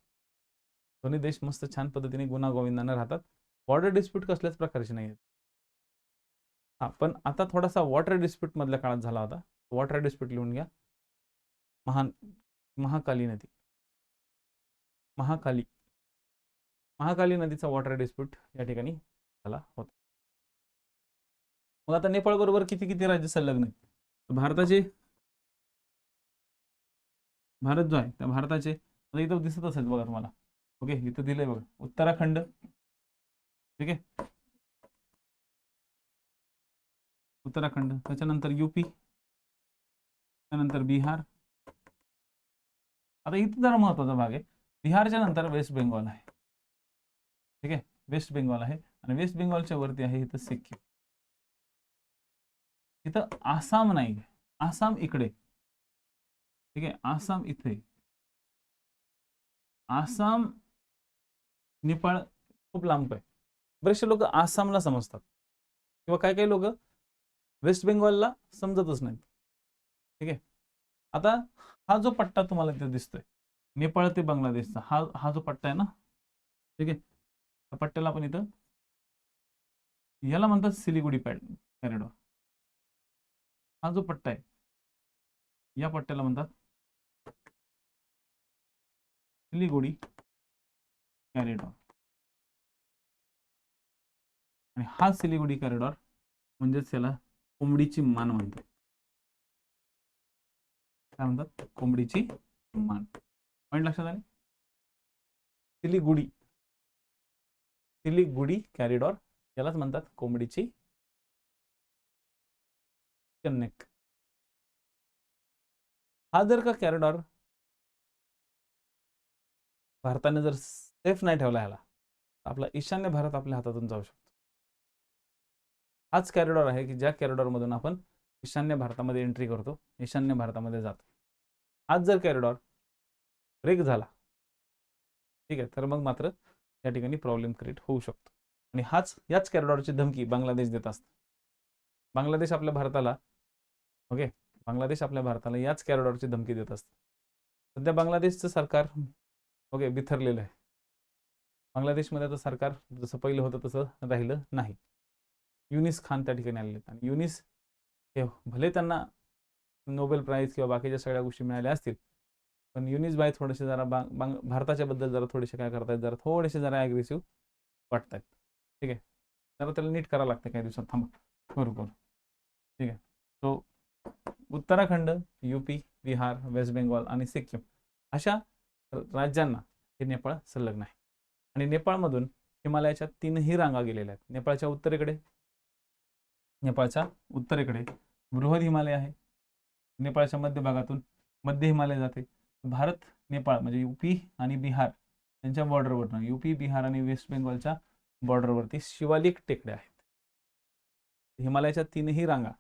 दोन्ही देश मस्त छान पद्धतीने गुणागोविंदानं राहतात. बॉर्डर डिस्प्यूट कसल्याच प्रकारचे नाही आहेत. हा, पण आता थोडासा वॉटर डिस्प्यूट मधल्या काळात झाला होता. वॉटर डिस्प्यूट लिहून घ्या. महाकाली नदी, महाकाली नदीचा वॉटर डिस्प्यूट या ठिकाणी झाला होता. मग आता नेपाळ बरोबर किती किती राज्य संलग्न आहेत? भारत जो आहे त्या भारताचे इथं दिसत असेल बघा तुम्हाला. ओके, इथं दिलंय बघा, उत्तराखंड. ठीक आहे, उत्तराखंड. त्याच्यानंतर यूपी, त्यानंतर बिहार. आता इथं जरा महत्वाचा भाग आहे. बिहारच्या नंतर वेस्ट बेंगॉल आहे. ठीक आहे, वेस्ट बेंगॉल आहे आणि वेस्ट बेंगॉलच्या वरती आहे इथं सिक्कीम. इथं आसाम नाही, आसाम इकडे. ठीक आहे, आसाम इथे. आसाम नेपाळ खूप लांब आहे. बरेचसे लोक आसामला समजतात किंवा काही काही लोक वेस्ट बेंगॉलला समजतच नाहीत. ठीक आहे, आता हा जो पट्टा तुम्हाला इथे दिसतोय नेपाळ ते बांगलादेशचा, हा जो पट्टा आहे ना, ठीक आहे, त्या पट्ट्याला आपण इथं याला म्हणतात सिलिगुडी कॉरिडॉर. हा जो पट्टा आहे या पट्ट्याला म्हणतात सिलिगुडी कॉरिडॉर. आणि हा सिलिगुडी कॉरिडॉर म्हणजेच त्याला कोंबडीची मान म्हणतात. काय म्हणतात? कोंबडीची मान. पॉईंट लक्षात आले? सिलिगुडी कॉरिडॉर यालाच म्हणतात कोंबडीची नेक. हा जर का कॉरिडॉर भारताने जर सेफ नाही ठेवला याला, आपला ईशान्य भारत आपल्या हातातून जाऊ शकतो. हाच कॉरिडॉर आहे की ज्या कॉरिडॉर मधून आपण ईशान्य भारतामध्ये एंट्री करतो, ईशान्य भारतामध्ये जातो. हाच जर कॉरिडॉर ब्रेक झाला, ठीक आहे, तर मग मात्र या ठिकाणी प्रॉब्लेम क्रिएट होऊ शकतो. आणि याच कॉरिडॉरची धमकी बांगलादेश देत असतं. बांगलादेश आपल्या भारताला याच कॉरिडॉरची धमकी देत असतं. सध्या बांगलादेशचं सरकार बिथरलेलं आहे. बांगलादेशमध्ये आता सरकार जसं पहिलं होतं तसं राहिलं नाही. युनिस खान त्या ठिकाणी आलेले आहेत आणि युनिस हे भले त्यांना नोबेल प्राइज किंवा बाकीच्या सगळ्या गोष्टी मिळाल्या असतील, पण युनिस बाई थोडेसे जरा भारताच्या बद्दल जरा थोडेसे काय करतायत, जरा थोडेसे जरा ॲग्रेसिव्ह वाटत आहेत. ठीक आहे, जरा त्याला नीट करावं लागतं काही दिवसात. थांबा, बरोबर. ठीक आहे, तो Uttarakhand, UP, Bihar, West Bengal आणि सिक्कीम अशा राज्यांना हे नेपाळ संलग्न आहे. आणि नेपाळमधून हिमालयाच्या 3ही रांगा गेलेल्या आहेत. नेपाळच्या उत्तरेकडे बृहद हिमालय आहे. नेपाळच्या मध्य भागातून मध्य हिमालय जाते. भारत नेपाळ म्हणजे यूपी आणि बिहार यांच्या बॉर्डरवरनं, यूपी, बिहार आणि वेस्ट बेंगॉलच्या बॉर्डरवरती शिवालिक टेकड्या आहेत. हिमालयाच्या 3ही रांगा,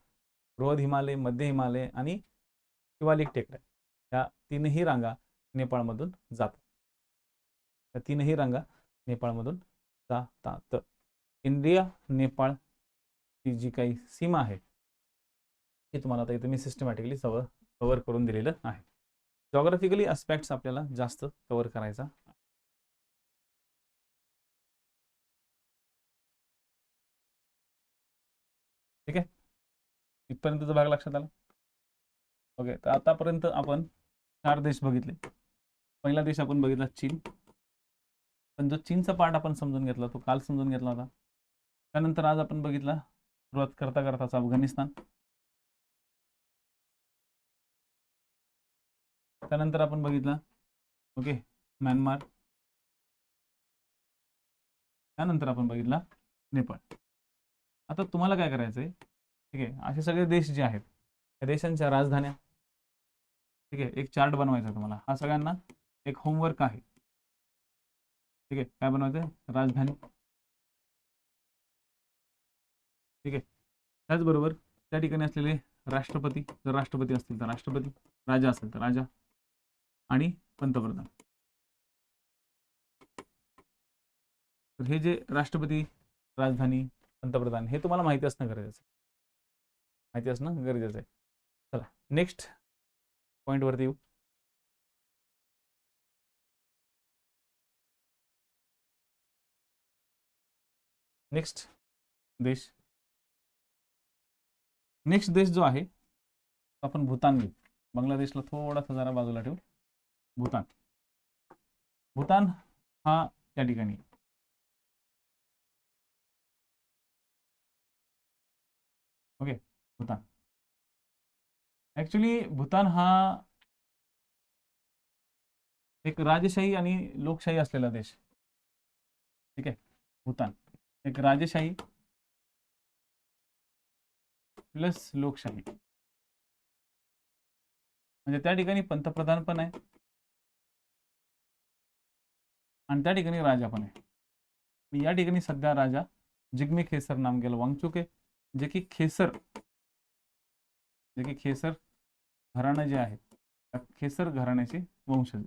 बृहद हिमालय, मध्य हिमालय आणि शिवालिक टेकड्या, या 3ही रांगा नेपाळमधून जातात. या 3ही रांगा नेपाळमधून जातात. इंडिया नेपाळ ही जी काही सीमा आहे हे तुम्हाला आता इथे मी सिस्टमॅटिकली कव्हर करून दिलेलं आहे. जॉग्राफिकली अस्पेक्ट्स आपल्याला जास्त कव्हर करायचा. ठीक आहे, इथपर्यंतचा भाग लक्षात आला. ओके, तर आतापर्यंत आपण 4 देश बघितले. पहिला देश आपण बघितला चीन. पण जो चीनचा पार्ट आपण समजून घेतला तो काल समजून घेतला होता. त्यानंतर आज आपण बघितला सुरुवात करता करताच अफगाणिस्तान. त्यानंतर आपण बघितला ओके म्यानमार. त्यानंतर आपण बघितला नेपाळ. आता तुम्हाला काय करायचंय, ठीक आहे, असे सगळे देश जे आहेत त्या देशांच्या राजधान्या, ठीक आहे, एक चार्ट बनवायचा तुम्हाला. हा सगळ्यांना एक होमवर्क आहे. ठीक आहे, काय बनवायचं, राजधानी. ठीक आहे, त्याचबरोबर त्या ठिकाणी असलेले राष्ट्रपती, जर राष्ट्रपती असतील तर राष्ट्रपती, राजा असेल तर राजा आणि पंतप्रधान. तर हे जे राष्ट्रपती, राजधानी, पंतप्रधान हे तुम्हाला माहिती असणं गरजेचं आहे. चला नेक्स्ट पॉइंट वरती येऊ. नेक्स्ट देश जो आहे आपण भूतान घेऊ. बांगलादेशला थोडासा जरा बाजूला ठेवू. भूतान हा या ठिकाणी ओके. भूतान ऍक्च्युली भूतान हा एक राजशाही आणि लोकशाही असलेला देश. ठीक आहे, भूतान एक राजशाही प्लस लोकशाही, म्हणजे त्या ठिकाणी पंतप्रधान पण आहे आणि त्या ठिकाणी राजा पण आहे. या ठिकाणी सध्या राजा जिग्मे खेसर नामग्याल वांगचुक आहे, जे की खेसर घराणं जे आहे खेसर घराण्याचे वंशज.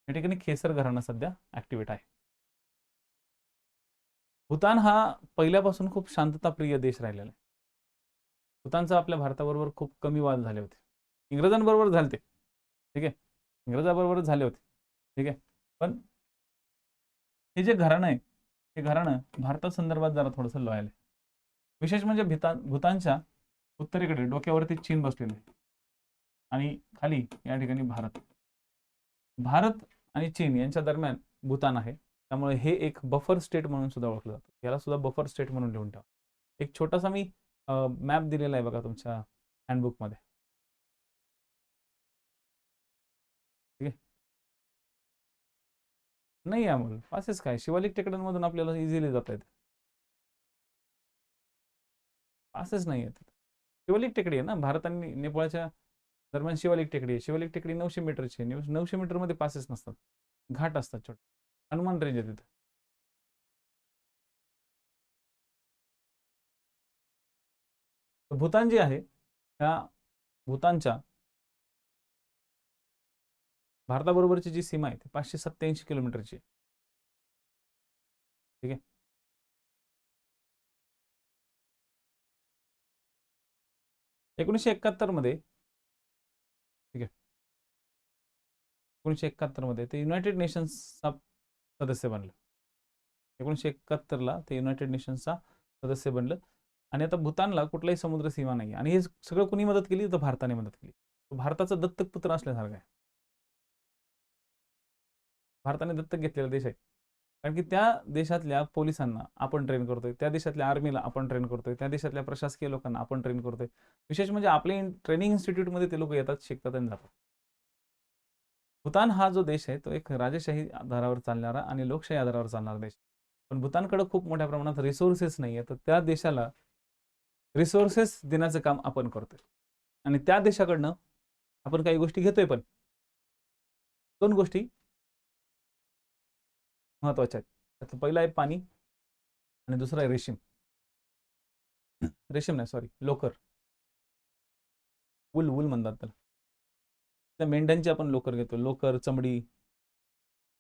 या ठिकाणी खेसर घराणं सध्या ऍक्टिव्हेट आहे. भूतान हा पहिल्यापासून खूप शांतताप्रिय देश राहिलेला आहे. भूतानचा आपल्या भारताबरोबर खूप कमी वाद झाले होते. इंग्रजांबरोबर झाले, ठीक आहे, इंग्रजाबरोबर झाले होते, ठीक आहे, पण हे जे घराणं आहे हे घराणं भारतासंदर्भात जरा थोडंसं लॉयल आहे. विशेष म्हणजे भूतानच्या उत्तरेकडे डोक्यावरती चीन बसलेलं आहे आणि खाली या ठिकाणी भारत आणि चीन यांच्या दरम्यान भूतान आहे. त्यामुळे हे एक बफर स्टेट म्हणून सुद्धा ओळखलं जातं. याला सुद्धा बफर स्टेट म्हणून लिहून ठेवा. एक छोटासा मी मॅप दिलेला आहे बघा तुमच्या हँडबुक मध्ये. ठीक आहे, नाही अमोल पासेस काय, शिवालिक टेकड्यांमधून आपल्याला इझिली जाता येते. पासेस नाही आहेत. शिवालिक टेकडी आहे ना भारत आणि नेपाळच्या दरम्यान. शिवालिक टेकडी आहे. शिवालिक टेकडी 900 मीटरची आहे. 900 मीटर मध्ये पासेस नसतात, घाट असतात छोटे. हनुमान रेंज आहे तिथे. भूतान जे आहे त्या भूतानच्या भारताबरोबरची जी सीमा आहे ती 587 किलोमीटरची आहे. ठीक आहे, 1971 मध्ये, ठीक आहे, 1971 मध्ये ते युनायटेड नेशन्सचा सदस्य बनलं. 1971 ला ते युनायटेड नेशन्सचा सदस्य बनलं. आणि आता भूतानला कुठलाही समुद्र सीमा नाही. आणि हे सगळं कुणी मदत केली तर भारताने मदत केली. भारताचा दत्तक पुत्र असल्यासारखं आहे. भारताने दत्तक घेतलेला देश आहे. कारण की त्या देशातल्या पोलिसांना आपण ट्रेन करतोय, त्या देशातल्या आर्मीला आपण ट्रेन करतोय, त्या देशातल्या प्रशासकीय लोकांना आपण ट्रेन करतोय. विशेष म्हणजे आपले ट्रेनिंग इन्स्टिट्यूटमध्ये ते लोक येतात, शिकतात आणि जातात. भूतान हा जो देश आहे तो एक राजेशाही आधारावर चालणारा आणि लोकशाही आधारावर चालणारा देश. पण भूतानकडे खूप मोठ्या प्रमाणात रिसोर्सेस नाही आहे, तर त्या देशाला रिसोर्सेस देण्याचं काम आपण करतोय आणि त्या देशाकडनं आपण काही गोष्टी घेतोय. पण 2 गोष्टी महत्वाच्या आहेत. त्यातलं पहिलं आहे पाणी आणि दुसरं आहे रेशीम. रेशीम नाही, सॉरी, लोकर. वूल वूल म्हणतात त्याला. त्या मेंढ्यांची आपण लोकर घेतो. लोकर, चमडी,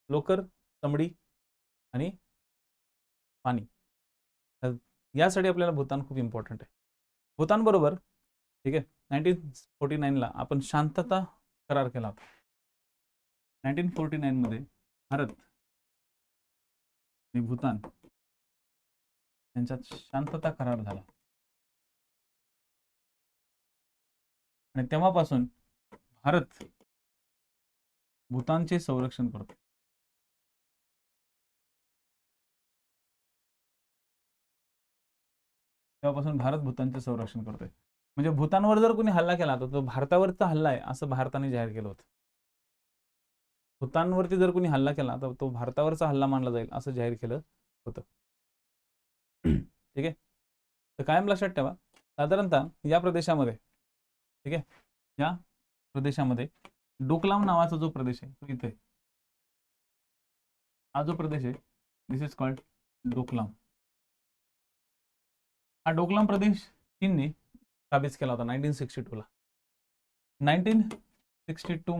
लोकर, चमडी आणि पाणी. तर यासाठी आपल्याला भूतान खूप इम्पॉर्टंट आहे. भूतान बरोबर, ठीक आहे, 1949ला आपण शांतता करार केला होता. 1949 मध्ये भारत आणि भूतान यांच्यात शांतता करार झाला आणि तेव्हापासून भारत भूतानचे संरक्षण करतो. तेव्हापासून भारत भूतानचे संरक्षण करतोय. म्हणजे भूतानवर जर कोणी हल्ला केला तर तो भारतावरचा हल्ला आहे असं भारताने जाहीर केलं होतं. भूतानवरती जर कोणी हल्ला केला तर तो भारतावरचा हल्ला मानला जाईल असं जाहीर केलं होतं. ठीक आहे. तर कायम लक्षात ठेवा, साधारणतः या प्रदेशामध्ये, ठीक आहे, या प्रदेशामध्ये डोकलाम नावाचा जो प्रदेश आहे तो इथे, हा जो प्रदेश आहे, दिस इज कॉल्ड डोकलाम. हा डोकलाम प्रदेश चीनने काबीज केला होता 1962ला. 1962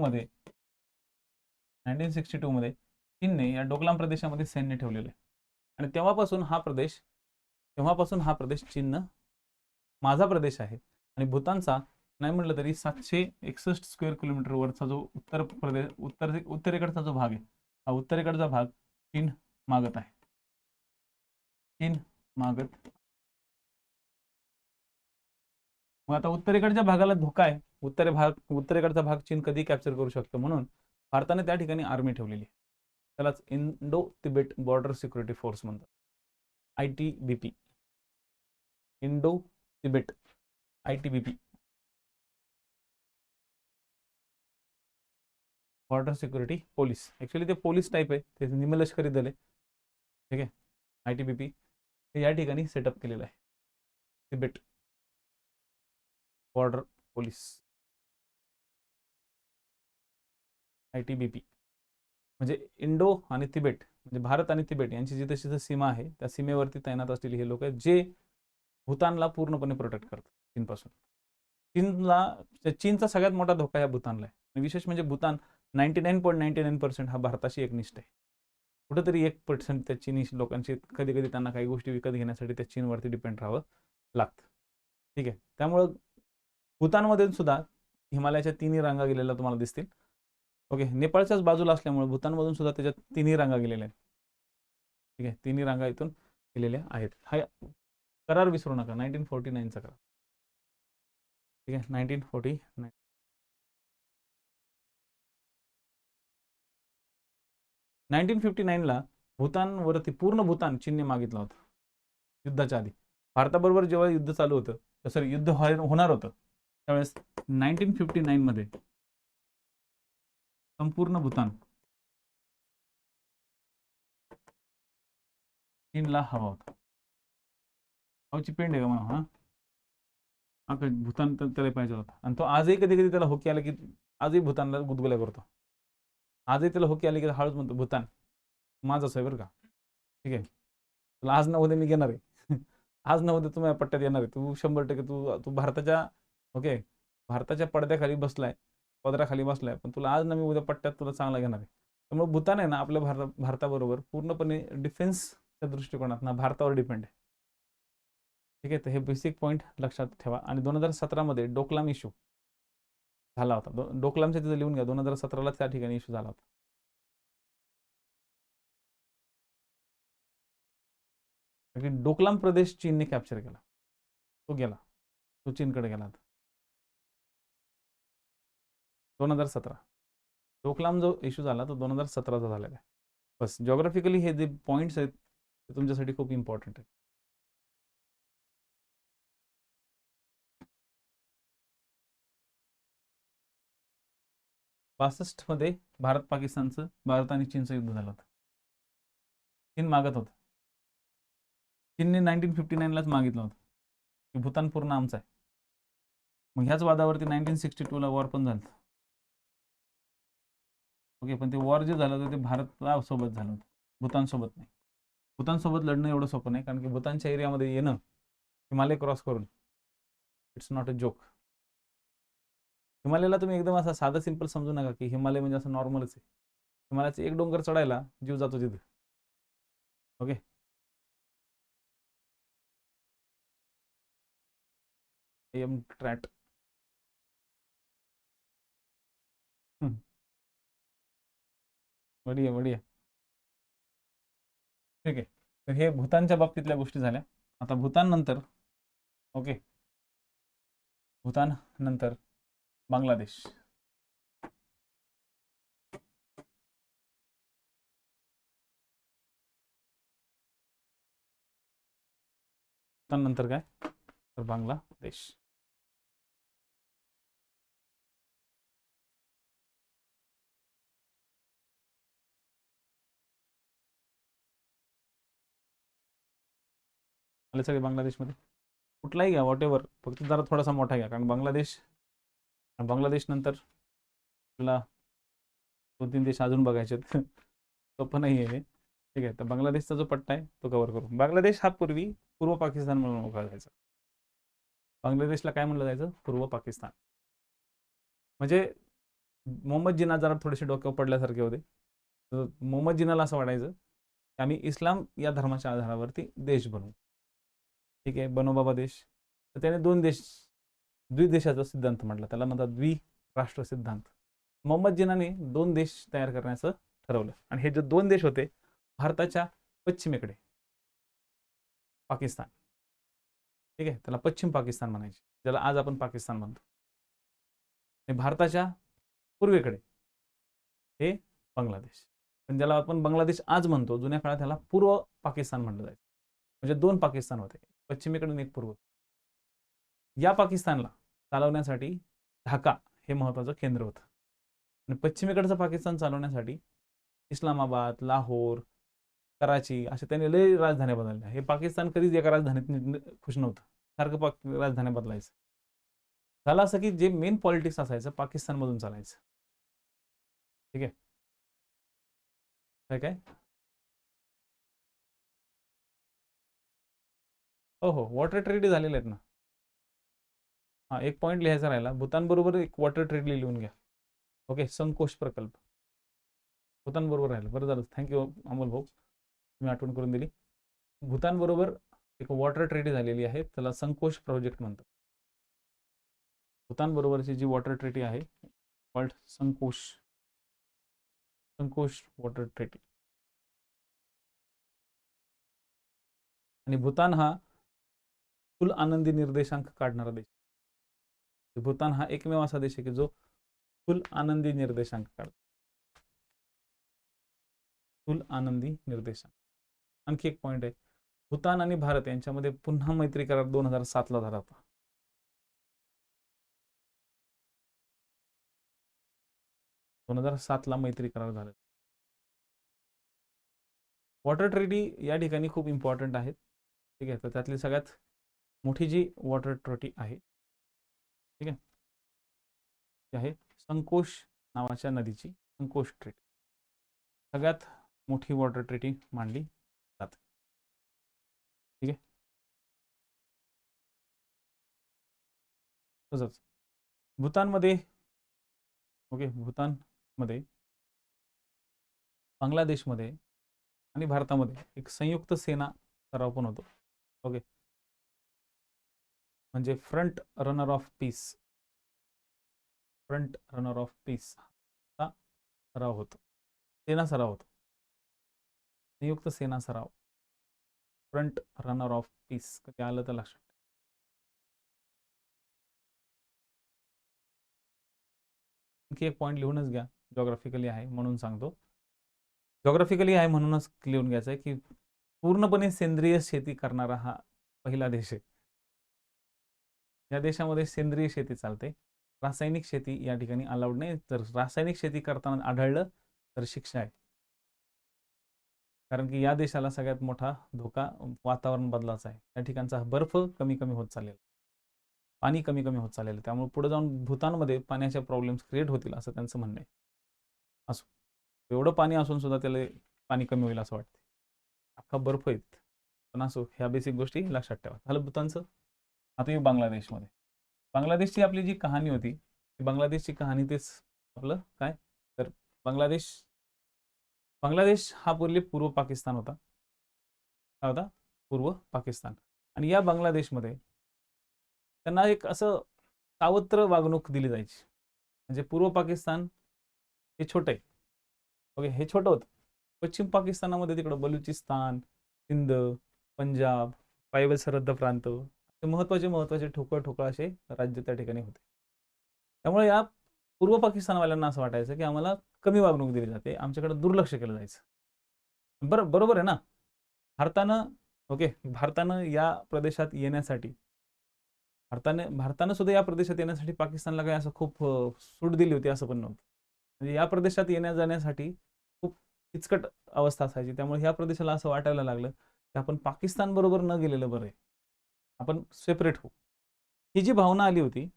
मध्ये चीनने या डोकलाम प्रदेशामध्ये सैन्य ठेवलेलं आहे आणि तेव्हापासून हा प्रदेश चीननं माझा प्रदेश आहे आणि भूतानचा नाही म्हटलं तरी 761 स्क्वेअर किलोमीटर वरचा जो उत्तरेकडचा जो भाग आहे, हा उत्तरेकडचा भाग चीन मागत आहे. चीन मागत. मग आता उत्तरेकडच्या भागाला धोका आहे. उत्तरेकडचा भाग चीन कधी कॅप्चर करू शकतो, म्हणून भारताने त्या ठिकाणी आर्मी ठेवलेली आहे. त्यालाच Indo Tibet border security force म्हणतात, ITBP. Indo Tibet, ITBP, border security police. Actually ते पोलीस टाईप आहे, ते निमलष्करी दल आहे. ठीक आहे. ITBP हे या ठिकाणी सेटअप केलेलं आहे, तिबेट बॉर्डर पोलीस, ITBP. म्हणजे इंडो आणि तिबेट, म्हणजे भारत आणि तिबेट यांची जी तशी सीमा आहे त्या सीमेवरती तैनात असलेले हे लोक आहेत जे भूतानला पूर्णपणे प्रोटेक्ट करतात चीनपासून. चीनचा सगळ्यात मोठा धोका या भूतानला आहे. आणि विशेष म्हणजे भूतान 99.99% हा भारताशी एकनिष्ठ आहे. कुठेतरी 1% त्या चीनी लोकांची कधी कधी त्यांना काही गोष्टी विकत घेण्यासाठी त्या चीनवरती डिपेंड राहावं लागतं. ठीक आहे. त्यामुळं भूतानमध्ये सुद्धा हिमालयाच्या 3 रांगा गेलेल्या तुम्हाला दिसतील. ओके. नेपाळच्याच बाजूला असल्यामुळे भूतानमधून सुद्धा त्याच्यात 3 रांगा गेलेल्या आहेत. ठीक आहे. 3 रांगा इथून गेलेल्या आहेत. हा करार विसरू नका, 1949चा करार. ठीक आहे. 1949. 1959ला भूतानवरती पूर्ण भूतान चीनने मागितला होता युद्धाच्या आधी. भारताबरोबर जेव्हा युद्ध चालू होतं, सॉरी, युद्ध होणार होतं त्यावेळेस 1959 मध्ये संपूर्ण भूतान चीनला हवा होता. हवाची पेंड आहे का म्हणा. हा, भूतान त्याला पाहिजे होता आणि तो आजही कधी कधी त्याला होकी आला की आजही भूतानला गुदगुल्या करतो. आजही त्याला होकी आली की हळूच म्हणतो भूतान माझंच आहे बरं का. ठीक आहे. तुला आज न उद्या मी घेणार आहे. आज न उद्या तुम्ही पट्ट्यात येणार आहे. तू 100% तू भारताच्या, ओके, भारताच्या पडद्याखाली बसलाय, पदराखाली बसलाय, पण तुला आज न मी उद्या पट्ट्यात तुला चांगला घेणार आहे. त्यामुळे भूतान आहे ना आपल्या भारताबरोबर पूर्णपणे डिफेन्सच्या दृष्टिकोनात भारतावर डिपेंड आहे. ठीक आहे. तर हे बेसिक पॉईंट लक्षात ठेवा. आणि 2017 मध्ये डोकलाम इश्यू झाला होता. डोकलामच्या तिथे लिहून घ्या, 2017ला त्या ठिकाणी इश्यू झाला होता. डोकलाम प्रदेश चीनने कॅप्चर केला, तो चीनकडे गेला होता 2017. डोकलाम जो इश्यू झाला तो 2017चा झालेला आहे. बस जॉग्राफिकली हे जे पॉईंट्स आहेत ते तुमच्यासाठी खूप इम्पॉर्टंट आहेत. मध्ये भारत पाकिस्तानचं, भारत आणि चीनचं युद्ध झालं होतं. चीन मागत होतं. चीनने 1959लाच मागितलं होतं की भूतान पूर्ण आमचा आहे. मग ह्याच वादावरती 1962ला वॉर पण झालं. ओके, पण ते वॉर जे झालं होतं ते भारतासोबत झालं होतं, भूतानसोबत नाही. भूतानसोबत लढणं एवढं सोपं नाही, कारण की भूतानच्या एरियामध्ये येणं, हिमालय क्रॉस करून, इट्स नॉट अ जोक. हिमालयाला तुम्ही एकदम असं साधं सिंपल समजू नका की हिमालय म्हणजे असं नॉर्मलच आहे. हिमालयाचे एक डोंगर चढायला जीव जातो तिथे. ओके, एम ट्रॅट. बढिया बढिया. ठीक आहे, तर हे भूतानच्या बाबतीतल्या गोष्टी झाल्या. आता भूतान नंतर, ओके, भूतान नंतर बांगलादेश. भूतान नंतर काय, तर बांगलादेश. आले सगळे बांगलादेशमध्ये. कुठलाही घ्या, वॉट एव्हर, फक्त जरा थोडासा मोठा घ्या, कारण बांगलादेश नंतर आपला 2-3 देश अजून बघायचे आहेत. तो पण नाही आहे. ठीक आहे, तर बांगलादेशचा जो पट्टा आहे तो कव्हर करू. बांगलादेश हा पूर्वी पूर्व पाकिस्तान म्हणून ओळखला जायचा. बांगलादेशला काय म्हणलं जायचं, पूर्व पाकिस्तान. म्हणजे मोहम्मद जिना जरा थोडेसे डोक्यावर पडल्यासारखे होते. तर मोहम्मद जिनाला असं वाटायचं की आम्ही इस्लाम या धर्माच्या आधारावरती देश बनवू. ठीक आहे, बनो बाबा देश. तर त्याने 2 देश, द्विदेशाचा सिद्धांत म्हटला, त्याला म्हणतात द्विराष्ट्र सिद्धांत. मोहम्मद जिनाने 2 देश तयार करण्याचं ठरवलं, आणि हे जे 2 देश होते, भारताच्या पश्चिमेकडे पाकिस्तान. ठीक आहे, त्याला पश्चिम पाकिस्तान म्हणायचे, ज्याला आज आपण पाकिस्तान म्हणतो. आणि भारताच्या पूर्वेकडे हे बांगलादेश, पण ज्याला आपण बांगलादेश आज म्हणतो, जुन्या काळात त्याला पूर्व पाकिस्तान म्हटलं जायचं. म्हणजे 2 पाकिस्तान होते, पश्चिमेकडून एक पूर्व. या पाकिस्तानला चालवण्यासाठी ढाका हे महत्त्वाचं केंद्र होतं, आणि पश्चिमेकडचं पाकिस्तान चालवण्यासाठी इस्लामाबाद, लाहोर, कराची अशा त्यांनी लय राजधान्या बदलल्या. हे पाकिस्तान कधीच एका राजधानीत खुश नव्हतं, सारखं राजधान्या बदलायचं. झालं असं की जे मेन पॉलिटिक्स असायचं पाकिस्तानमधून चालायचं. ठीक आहे, काय काय, हो हो, वॉटर ट्रेडी झालेले आहेत ना. हां, एक पॉईंट लिहायचा राहिला, भूतान बरोबर एक वॉटर ट्रेडी लिहून घ्या. ओके, संकोश प्रकल्प भूतान बरोबर राहिलं. बरं झालं, थँक्यू अमोल भाऊ, तुम्ही आठवण करून दिली. भूतान बरोबर एक वॉटर ट्रेडी झालेली आहे, त्याला संकोश प्रोजेक्ट म्हणतात. भूतान बरोबरची जी वॉटर ट्रेटी आहे, called Sankosh, Sankosh water treaty. आणि भूतान हा फुल आनंदी निर्देशांक काढणारा देश. भूतान हा एकमेव असा देश आहे की जो फुल आनंदी निर्देशांक काढतो. फुल आनंदी निर्देशांक. आणखी एक पॉईंट आहे, भूतान आणि भारत यांच्यामध्ये पुन्हा मैत्री करार 2007ला झाला होता. 2007ला मैत्री करार झाला. वॉटर ट्रेटी या ठिकाणी खूप इम्पॉर्टंट आहेत. ठीक आहे, तर त्यातली सगळ्यात मोठी जी वॉटर ट्रेटी आहे, ठीक आहे, ती आहे संकोश नावाच्या नदीची संकोश ट्रेटी. सगळ्यात मोठी वॉटर ट्रेटी मानली जाते. ठीक आहे, तसंच भूतानमध्ये, ओके, भूतानमध्ये, बांगलादेशमध्ये आणि भारतामध्ये एक संयुक्त सेना सराव पण होतो. ओके, म्हणजे front runner of peace, front runner of peace हा सराव होतो, सेना सराव होतो, संयुक्त सेना सराव, फ्रंट रनर ऑफ पीस. कधी आलं तर लक्षात. आणखी एक पॉईंट लिहूनच घ्या, जॉग्राफिकली आहे म्हणून सांगतो. जॉग्राफिकली आहे म्हणूनच लिहून घ्यायचं आहे की पूर्णपणे सेंद्रिय शेती करणारा हा पहिला देश आहे. या देशामध्ये सेंद्रिय शेती चालते. रासायनिक शेती या ठिकाणी अलाउड नाही. तर रासायनिक शेती करताना आढळलं तर शिक्षा आहे. कारण की या देशाला सगळ्यात मोठा धोका वातावरण बदलाचा आहे. या ठिकाणचा बर्फ कमी कमी होत चाललेला, पाणी कमी कमी होत चाललेलं, त्यामुळे पुढे जाऊन भूतानमध्ये पाण्याचे प्रॉब्लेम्स क्रिएट होतील असं त्यांचं म्हणणं आहे. असो, एवढं पाणी असून सुद्धा त्याला पाणी कमी होईल असं वाटते. अख्खा बर्फ आहे, पण असो, ह्या बेसिक गोष्टी लक्षात ठेवा. झालं भूतानचं. आता येऊ बांगलादेशमध्ये. बांगलादेशची आपली जी कहाणी होती, बांगलादेशची कहाणी तेच आपलं काय, तर बांगलादेश हा पूर्व पाकिस्तान होता. काय होता? पूर्व पाकिस्तान. आणि या बांगलादेशमध्ये त्यांना एक असं सावत्र वागणूक दिली जायची. म्हणजे पूर्व पाकिस्तान हे छोटं आहे. ओके, हे छोटं होतं. पश्चिम पाकिस्तानामध्ये तिकडं बलुचिस्तान, सिंध, पंजाब, वायव्य सरहद्द प्रांत, महत्वाचे ठोकळ असे राज्य त्या ठिकाणी होते. त्यामुळे या पूर्व पाकिस्तानवाल्यांना असं वाटायचं की आम्हाला कमी वागणूक दिली जाते, आमच्याकडे दुर्लक्ष केलं जायचं. बरोबर आहे ना. भारतानं या प्रदेशात येण्यासाठी भारतानं सुद्धा या प्रदेशात येण्यासाठी पाकिस्तानला काही असं खूप सूट दिली होती असं पण नव्हतं. म्हणजे या प्रदेशात येण्या जाण्यासाठी खूप किचकट अवस्था असायची. त्यामुळे ह्या प्रदेशाला असं वाटायला लागलं की आपण पाकिस्तान बरोबर न गेलेलं बरं आहे, आपण सेपरेट होऊ. ही जी भावना आली होती,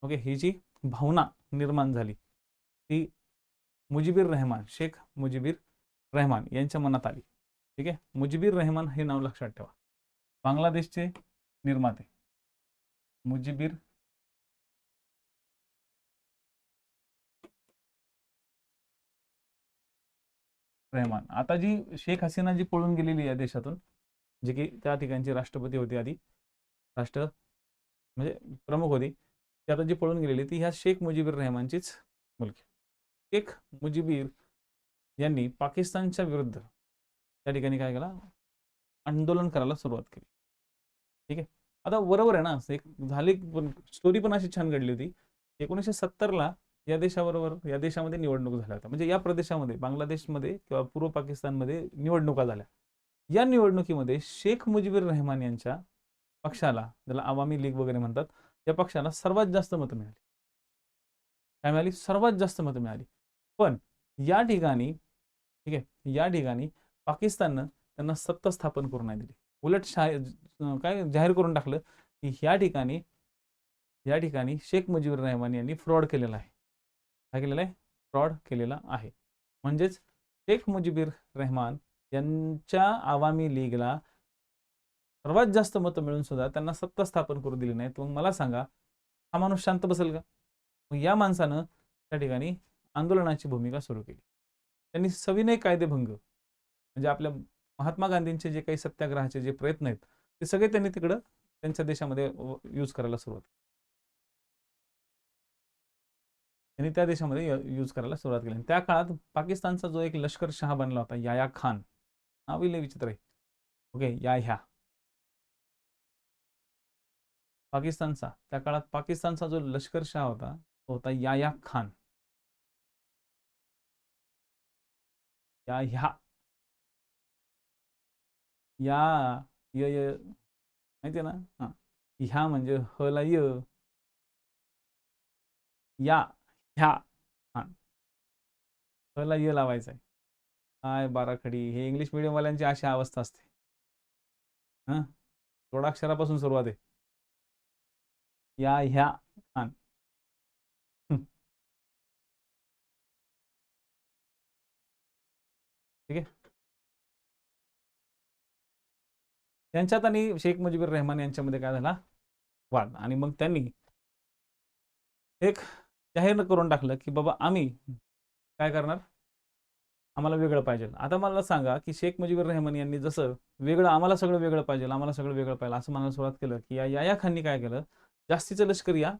ही जी भावना निर्माण झाली ती शेख मुजीबिर रहमान यांच्या मनात आली. ठीक आहे, मुजीबिर रहमान हे नाव लक्षात ठेवा. बांगलादेशचे निर्माते मुजीबिर रहमान. आता जी शेख हसीना जी पळून गेलेली या देशातून, जे की त्या ठिकाणची राष्ट्रपती होती, आधी राष्ट्र म्हणजे प्रमुख होती, ती आता जी पळून गेलेली ती ह्या शेख मुजीबिर रहमानचीच मुलगी. शेख मुजीबिर यांनी पाकिस्तानच्या विरुद्ध त्या ठिकाणी काय केला, आंदोलन करायला सुरुवात केली. ठीक आहे, आता बरोबर आहे ना, एक झाली स्टोरी पण अशी छान घडली होती. 1970ला या देशामध्ये निवडणूक झाल्या होत्या. म्हणजे या प्रदेशामध्ये, बांगलादेशमध्ये किंवा पूर्व पाकिस्तानमध्ये निवडणुका झाल्या. या निवडणुकीमध्ये शेख मुजीबिर रहमान यांच्या पक्षाला, ज्याला आवामी लीग वगैरे म्हणतात, या पक्षाला सर्वात जास्त मतं मिळाली. काय मिळाली? सर्वात जास्त मतं मिळाली. पण या ठिकाणी, ठीक आहे, या ठिकाणी पाकिस्ताननं त्यांना सत्ता स्थापन करून नाही दिली. उलट काय जाहीर करून टाकलं की या ठिकाणी शेख मुजीबुर रहमान यांनी फ्रॉड केलेला आहे. काय केलेला आहे? फ्रॉड केलेला आहे. म्हणजेच शेख मुजीबुर रहमान यांच्या आवामी लीगला सर्वात जास्त मतं मिळून सुद्धा त्यांना सत्ता स्थापन करू दिली नाही. मग मला सांगा, हा माणूस शांत बसेल का? मग या माणसानं त्या ठिकाणी आंदोलनाची भूमिका सुरू केली. त्यांनी सविनय कायदेभंग, म्हणजे आपल्या महात्मा गांधींचे जे काही सत्याग्रहाचे जे प्रयत्न आहेत ते सगळे त्यांनी तिकडं त्यांच्या देशामध्ये यूज करायला सुरुवात केली. त्यांनी त्या देशामध्ये यूज करायला सुरुवात केली. त्या काळात पाकिस्तानचा जो एक लष्कर शहा बनला होता, याया खान, नाव लय विचित्र आहे. याह्या पाकिस्तानचा, त्या काळात पाकिस्तानचा जो लष्कर शहा होता तो होता याया खान. याह्या या य य माहिती आहे ना? हा, ह्या म्हणजे हला या ह्या, हा, हला लावायचा आहे. काय बाराखडी, हे इंग्लिश मीडियम वाल्यांची अशी अवस्था असते. हा, जोडाक्षरापासून सुरुवात आहे. या ह्या खान. ठीक आहे, त्यांच्यात आणि शेख मुजीबुर रहमान यांच्यामध्ये काय झाला, वाद. आणि मग त्यांनी एक जाहीर करून टाकलं की बाबा आम्ही काय करणार, आम्हाला वेगळं पाहिजे. आता मला सांगा की शेख मुजीबुर रहमान यांनी जसं वेगळं, आम्हाला सगळं वेगळं पाहिजे असं म्हणायला सुरुवात केलं की याया खाननी काय केलं, जास्तीचं लष्कर या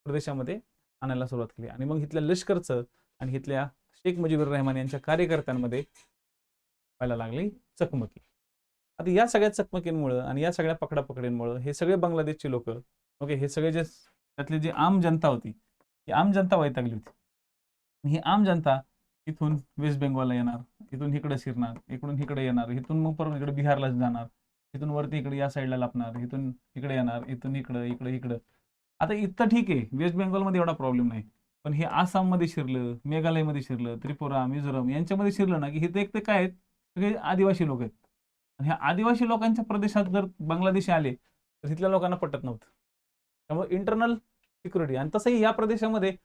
प्रदेशामध्ये आणायला सुरुवात केली. आणि मग इथल्या लष्करचं आणि इथल्या शेख मुजीबुर रहमान यांच्या कार्यकर्त्यांमध्ये व्हायला लागली चकमकी. आता या सगळ्या चकमकींमुळं आणि या सगळ्या पकडापकडींमुळं हे सगळे बांगलादेशचे लोक, हे सगळे जे त्यातली जी आम जनता होती, ही आम जनता वैतागली होती. ही आम जनता इथून वेस्ट बेंगॉलला येणार, इथून इकडे शिरणार, इकडून इकडे येणार, इथून मग परत इकडे बिहारला जाणार, इथून वरती इकडे या साईडला लापणार, इथून इकडे येणार, इथून इकडं इकडे इकडं. आता इथं ठीक आहे, वेस्ट बेंगॉलमध्ये एवढा प्रॉब्लेम नाही. पण हे आसाममध्ये शिरलं, मेघालयमध्ये शिरलं, त्रिपुरा, मिझोरम यांच्यामध्ये शिरलं ना, की हे एक ते काय आहेत, सगळे आदिवासी लोक आहेत. आणि ह्या आदिवासी लोकांच्या प्रदेशात जर बांगलादेशी आले तर तिथल्या लोकांना पटत नव्हतं. त्यामुळे इंटरनल सिक्युरिटी, आणि तसंही या प्रदेशामध्ये,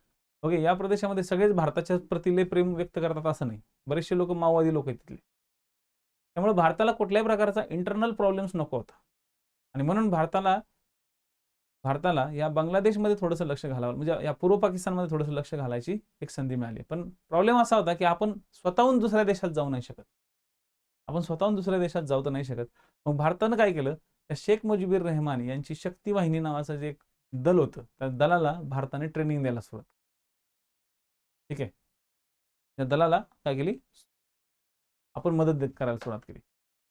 ओके, या प्रदेशामध्ये सगळेच भारताच्या प्रति लय प्रेम व्यक्त करतात असं नाही. बरेचसे लोक माओवादी लोक आहेत तिथले. त्यामुळे भारताला कुठल्याही प्रकारचा इंटरनल प्रॉब्लेम्स नको होता. आणि म्हणून भारताला भारताला या बांगलादेशमध्ये थोडंसं लक्ष घालावं, म्हणजे या पूर्व पाकिस्तानमध्ये थोडंसं लक्ष घालायची एक संधी मिळाली. पण प्रॉब्लेम असा होता की आपण स्वतःहून दुसऱ्या देशात जाऊ नाही शकत. आपण स्वतःहून दुसऱ्या देशात जाऊ तर नाही शकत. मग भारतानं काय केलं, त्या शेख मुजीबुर रहमान यांची शक्ती वाहिनी नावाचं जे एक दल होतं, त्या दलाला भारताने ट्रेनिंग द्यायला सुरुवात. ठीक आहे. त्या दलाला काय केली, आपण मदत देत करायला सुरुवात केली.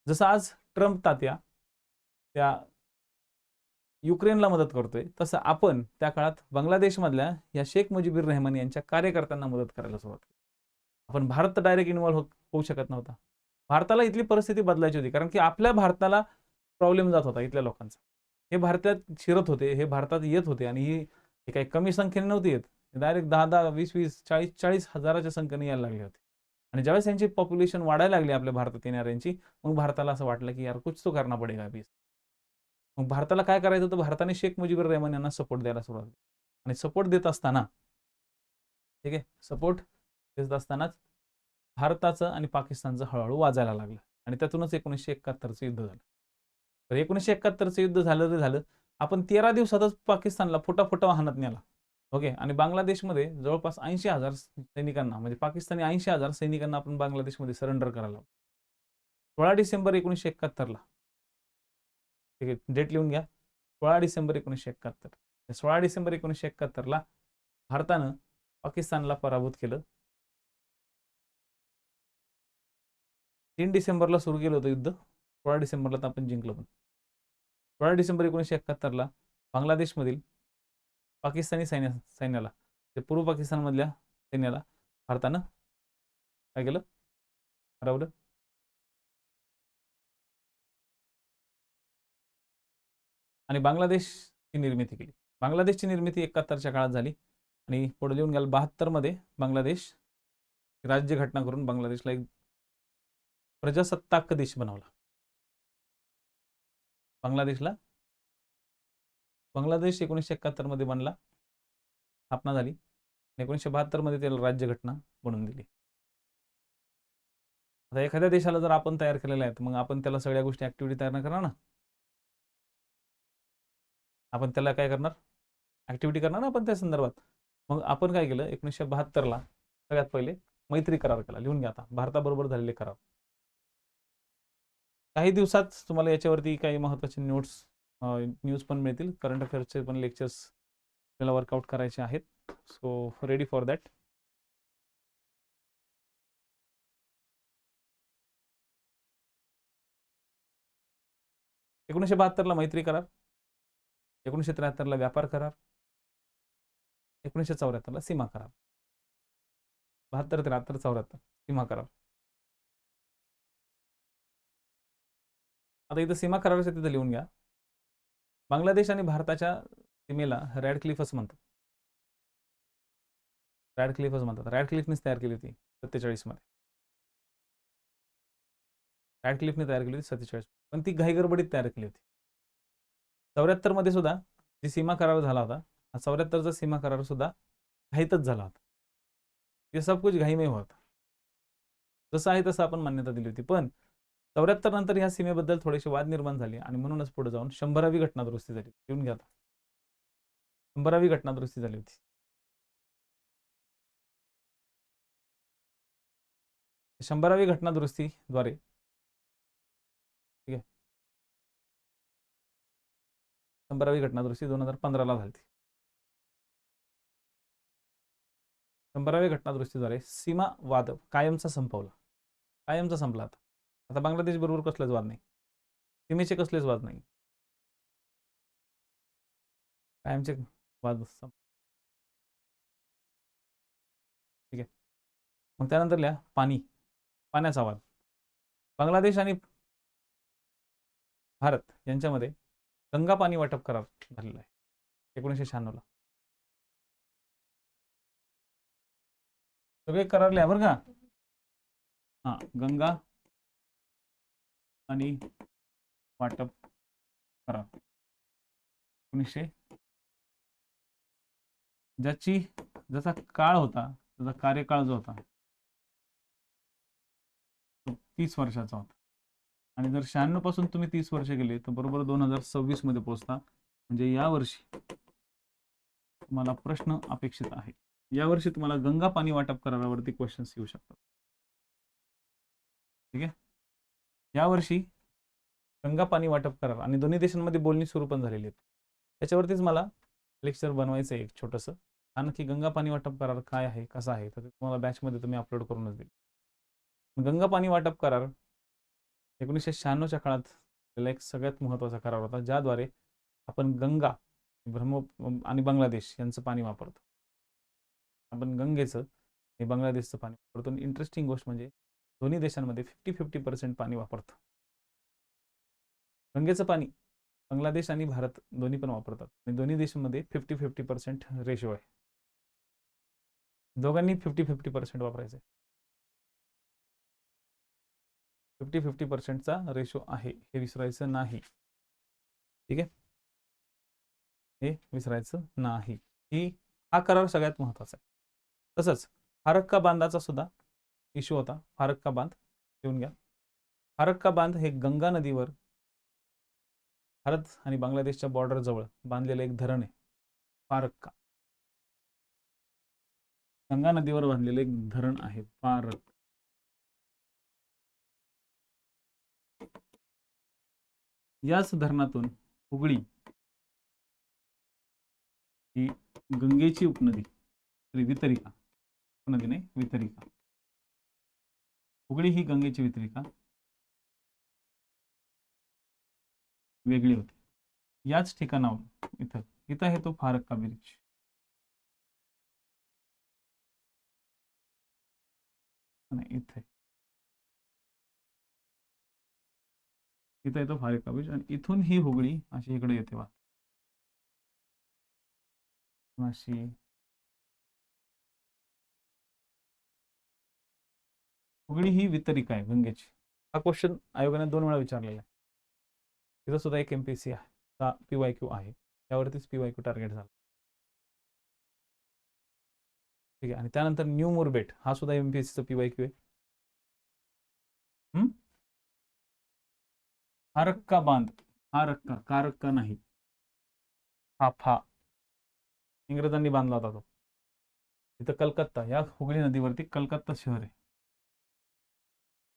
जसं आज ट्रम्प तात्या त्या युक्रेनला मदत करतोय, तसं आपण त्या काळात बांगलादेशमधल्या या शेख मुजीबुर रहमान यांच्या कार्यकर्त्यांना मदत करायला सुरुवात केली. आपण भारत डायरेक्ट इन्व्हॉल्व होऊ शकत नव्हता. भारताला इथली परिस्थिती बदलायची होती, कारण की आपल्या भारताला प्रॉब्लेम जात होता इथल्या लोकांचा. हे भारतात शिरत होते, हे भारतात येत होते, आणि ही काही कमी संख्येने नव्हती येत. डायरेक्ट 10-10, 20-20, 40-40 हजाराच्या संख्येने यायला लागले होते. आणि ज्यावेळेस यांची पॉप्युलेशन वाढायला लागली आपल्या भारतात येणाऱ्यांची, मग भारताला असं वाटलं की यार कुछ तो करना पडेगा अभी. मग भारताला काय करायचं होतं, भारताने शेख मुजीबुर रहमान यांना सपोर्ट द्यायला सुरुवात केली. आणि सपोर्ट देत असताना, ठीक आहे, सपोर्ट देत असतानाच भारताचं आणि पाकिस्तानचं हळूहळू वाजायला लागलं. आणि त्यातूनच 1971चं युद्ध झालं. तर 1971चं युद्ध झालं ते झालं. आपण 13 दिवसातच पाकिस्तानला फुटाफुटा वाहनात नेला. ओके. आणि बांगलादेशमध्ये जवळपास 80,000 सैनिकांना, म्हणजे पाकिस्तानी 80,000 सैनिकांना आपण बांगलादेशमध्ये सरेंडर करायला लावलं. 16 डिसेंबर 1971ला. ठीक आहे, डेट लिहून घ्या. 16 डिसेंबर 1971. 16 डिसेंबर 1971ला भारतानं पाकिस्तानला पराभूत केलं. 3 डिसेंबरला सुरू केलं होतं युद्ध. 16 डिसेंबरला तर आपण जिंकलो. पण 16 डिसेंबर 1971ला बांगलादेशमधील पाकिस्तानी सैन्याला, ते पूर्व पाकिस्तानमधल्या सैन्याला भारतानं काय केलं, हरवलं. आणि बांगलादेशची निर्मिती केली. बांगलादेशची निर्मिती 71च्या काळात झाली. आणि पुढे लिहून घ्याल, 72मध्ये बांगलादेश राज्यघटना करून बांगलादेशला एक प्रजासत्ताक देश बनवला. बांगलादेश 1971 मध्ये बनला, स्थापना झाली. 1972 मध्ये त्याला राज्यघटना बनवून दिली. आता एखाद्या देशाला जर आपण तयार केलेला आहे, तर मग आपण त्याला सगळ्या गोष्टी ऍक्टिव्हिटी तयार करणार ना. आपण त्याला काय करणार, ऍक्टिव्हिटी करणार ना आपण त्या संदर्भात. मग आपण काय केलं, 1972ला सगळ्यात पहिले मैत्री करार केला. लिहून घ्या आता, भारताबरोबर झालेले करार. काही दिवसात तुम्हाला याच्यावरती काही महत्त्वाचे नोट्स, न्यूज पण मिळतील. करंट अफेअर्सचे पण लेक्चर्स आपल्याला वर्कआउट करायचे आहेत. So ready for that. एकोणीसशे 72ला मैत्री करार, 1973ला व्यापार करार, 1974ला सीमा करार. 72, 73, 74 सीमा करार. आता इथं सीमा कराराच्या तिथं लिहून घ्या, बांगलादेश आणि भारताच्या सीमेला रॅड क्लिफच म्हणतात. रॅड क्लिफच म्हणतात. रॅड क्लिफनेच तयार केली होती 47 मध्ये. रॅड क्लिफने तयार केली होती 47, पण ती घाईगडबडीत तयार केली होती. 74 मध्ये सुद्धा जी सीमा करार झाला होता, 74चा सीमा करार सुद्धा घाईतच झाला होता. हे सब कुछ घाई में हुआ था. जसं आहे तसं आपण मान्यता दिली होती. पण 74 नंतर ह्या सीमेबद्दल थोडेसे वाद निर्माण झाले, आणि म्हणूनच पुढे जाऊन 100वी घटना दुरुस्ती झाली. येऊन घ्या, 100वी घटना दुरुस्ती झाली होती. 100वी घटना दुरुस्तीद्वारे, ठीक आहे, 100वी घटना दुरुस्ती 2015ला झाली. 100व्या घटना दुरुस्तीद्वारे सीमा वाद कायमचा संपवला. कायमचा संपला. आता बांगलादेश बरोबर कसलेच वाद नाही, सीमेचे कसलेच वाद नाही, कायमचे वाद ठीक आहे. मग त्यानंतर लिहा पाण्याचा वाद. बांगलादेश आणि भारत यांच्यामध्ये गंगा पाणी वाटप करार झालेला आहे 1996 ला. सगळे करार लिहा बरं का. हा, गंगा आणि वाटप करार 1900, ज्याचा काळ होता, त्याचा कार्यकाळ जो होता तो 30 वर्षाचा होता. आणि जर 96 पासून तुम्ही 30 वर्ष गेले तर बरोबर 2026 मध्ये पोहोचता. म्हणजे यावर्षी तुम्हाला प्रश्न अपेक्षित आहे. यावर्षी तुम्हाला गंगा पाणी वाटप करारावरती क्वेश्चन्स येऊ शकतात. ठीक आहे. यावर्षी गंगा पाणी वाटप करार आणि दोन्ही देशांमध्ये बोलणी सुरू पण झालेली आहेत. त्याच्यावरतीच मला लेक्चर बनवायचं आहे एक छोटंसं. आणखी गंगा पाणी वाटप करार काय आहे, कसा आहे, तर तुम्हाला बॅचमध्ये तुम्ही अपलोड करूनच देईल. गंगा पाणी वाटप करार 1996च्या काळात एक सगळ्यात महत्त्वाचा करार होता, ज्याद्वारे आपण गंगा आणि बांगलादेश यांचं पाणी वापरतो. आपण गंगेचं आणि बांगलादेशचं पाणी वापरतो. इंटरेस्टिंग गोष्ट म्हणजे दोन्ही देशांमध्ये 50-50% पाणी वापरतो. गंगेचं पाणी बांगलादेश आणि भारत दोन्ही पण वापरतात आणि दोन्ही देशांमध्ये 50-50% रेशो आहे. दोघांनी 50-50% वापरायचं. 50-50%चा रेशो आहे, हे विसरायचं नाही. ठीक आहे, हे विसरायचं नाही. हा करार सगळ्यात महत्वाचा आहे. तसंच फारक्का बांधाचा सुद्धा इश्यू होता. फारक्का बांध घेऊन घ्या. फारक्का बांध हे गंगा नदीवर भारत आणि बांगलादेशच्या बॉर्डर जवळ बांधलेलं एक धरण आहे. फारक्का गंगा नदीवर बांधलेलं एक धरण आहे फारक. याच धरणातून हुगळी ही गंगेची उपनदी, वितरिका, उपनदी नाही वितरिका, हुगळी ही गंगेची वितरिका वेगळी होती. याच ठिकाणावर इथं आहे तो फारक्का ब्रिज. इथे येतो फारक्का ब्रिज आणि इथून ही हुगळी अशी इकडे येते वा अशी. हुगळी ही वितरिका आहे गंगेची. हा क्वेश्चन आयोगाने 2 वेळा विचारलेला आहे. तिथं सुद्धा एक MPSC आहे, PYQ आहे, त्यावरतीच PYQ टार्गेट झाला. ठीक आहे. आणि त्यानंतर न्यू मुरबेट हा सुद्धा MPSCचा PYQ आहे. फारक्का बांध, फारक्का, कारक्का नाही, हा इंग्रजांनी बांधला होता तो. इथं कलकत्ता, या हुगळी नदीवरती कलकत्ता शहर आहे.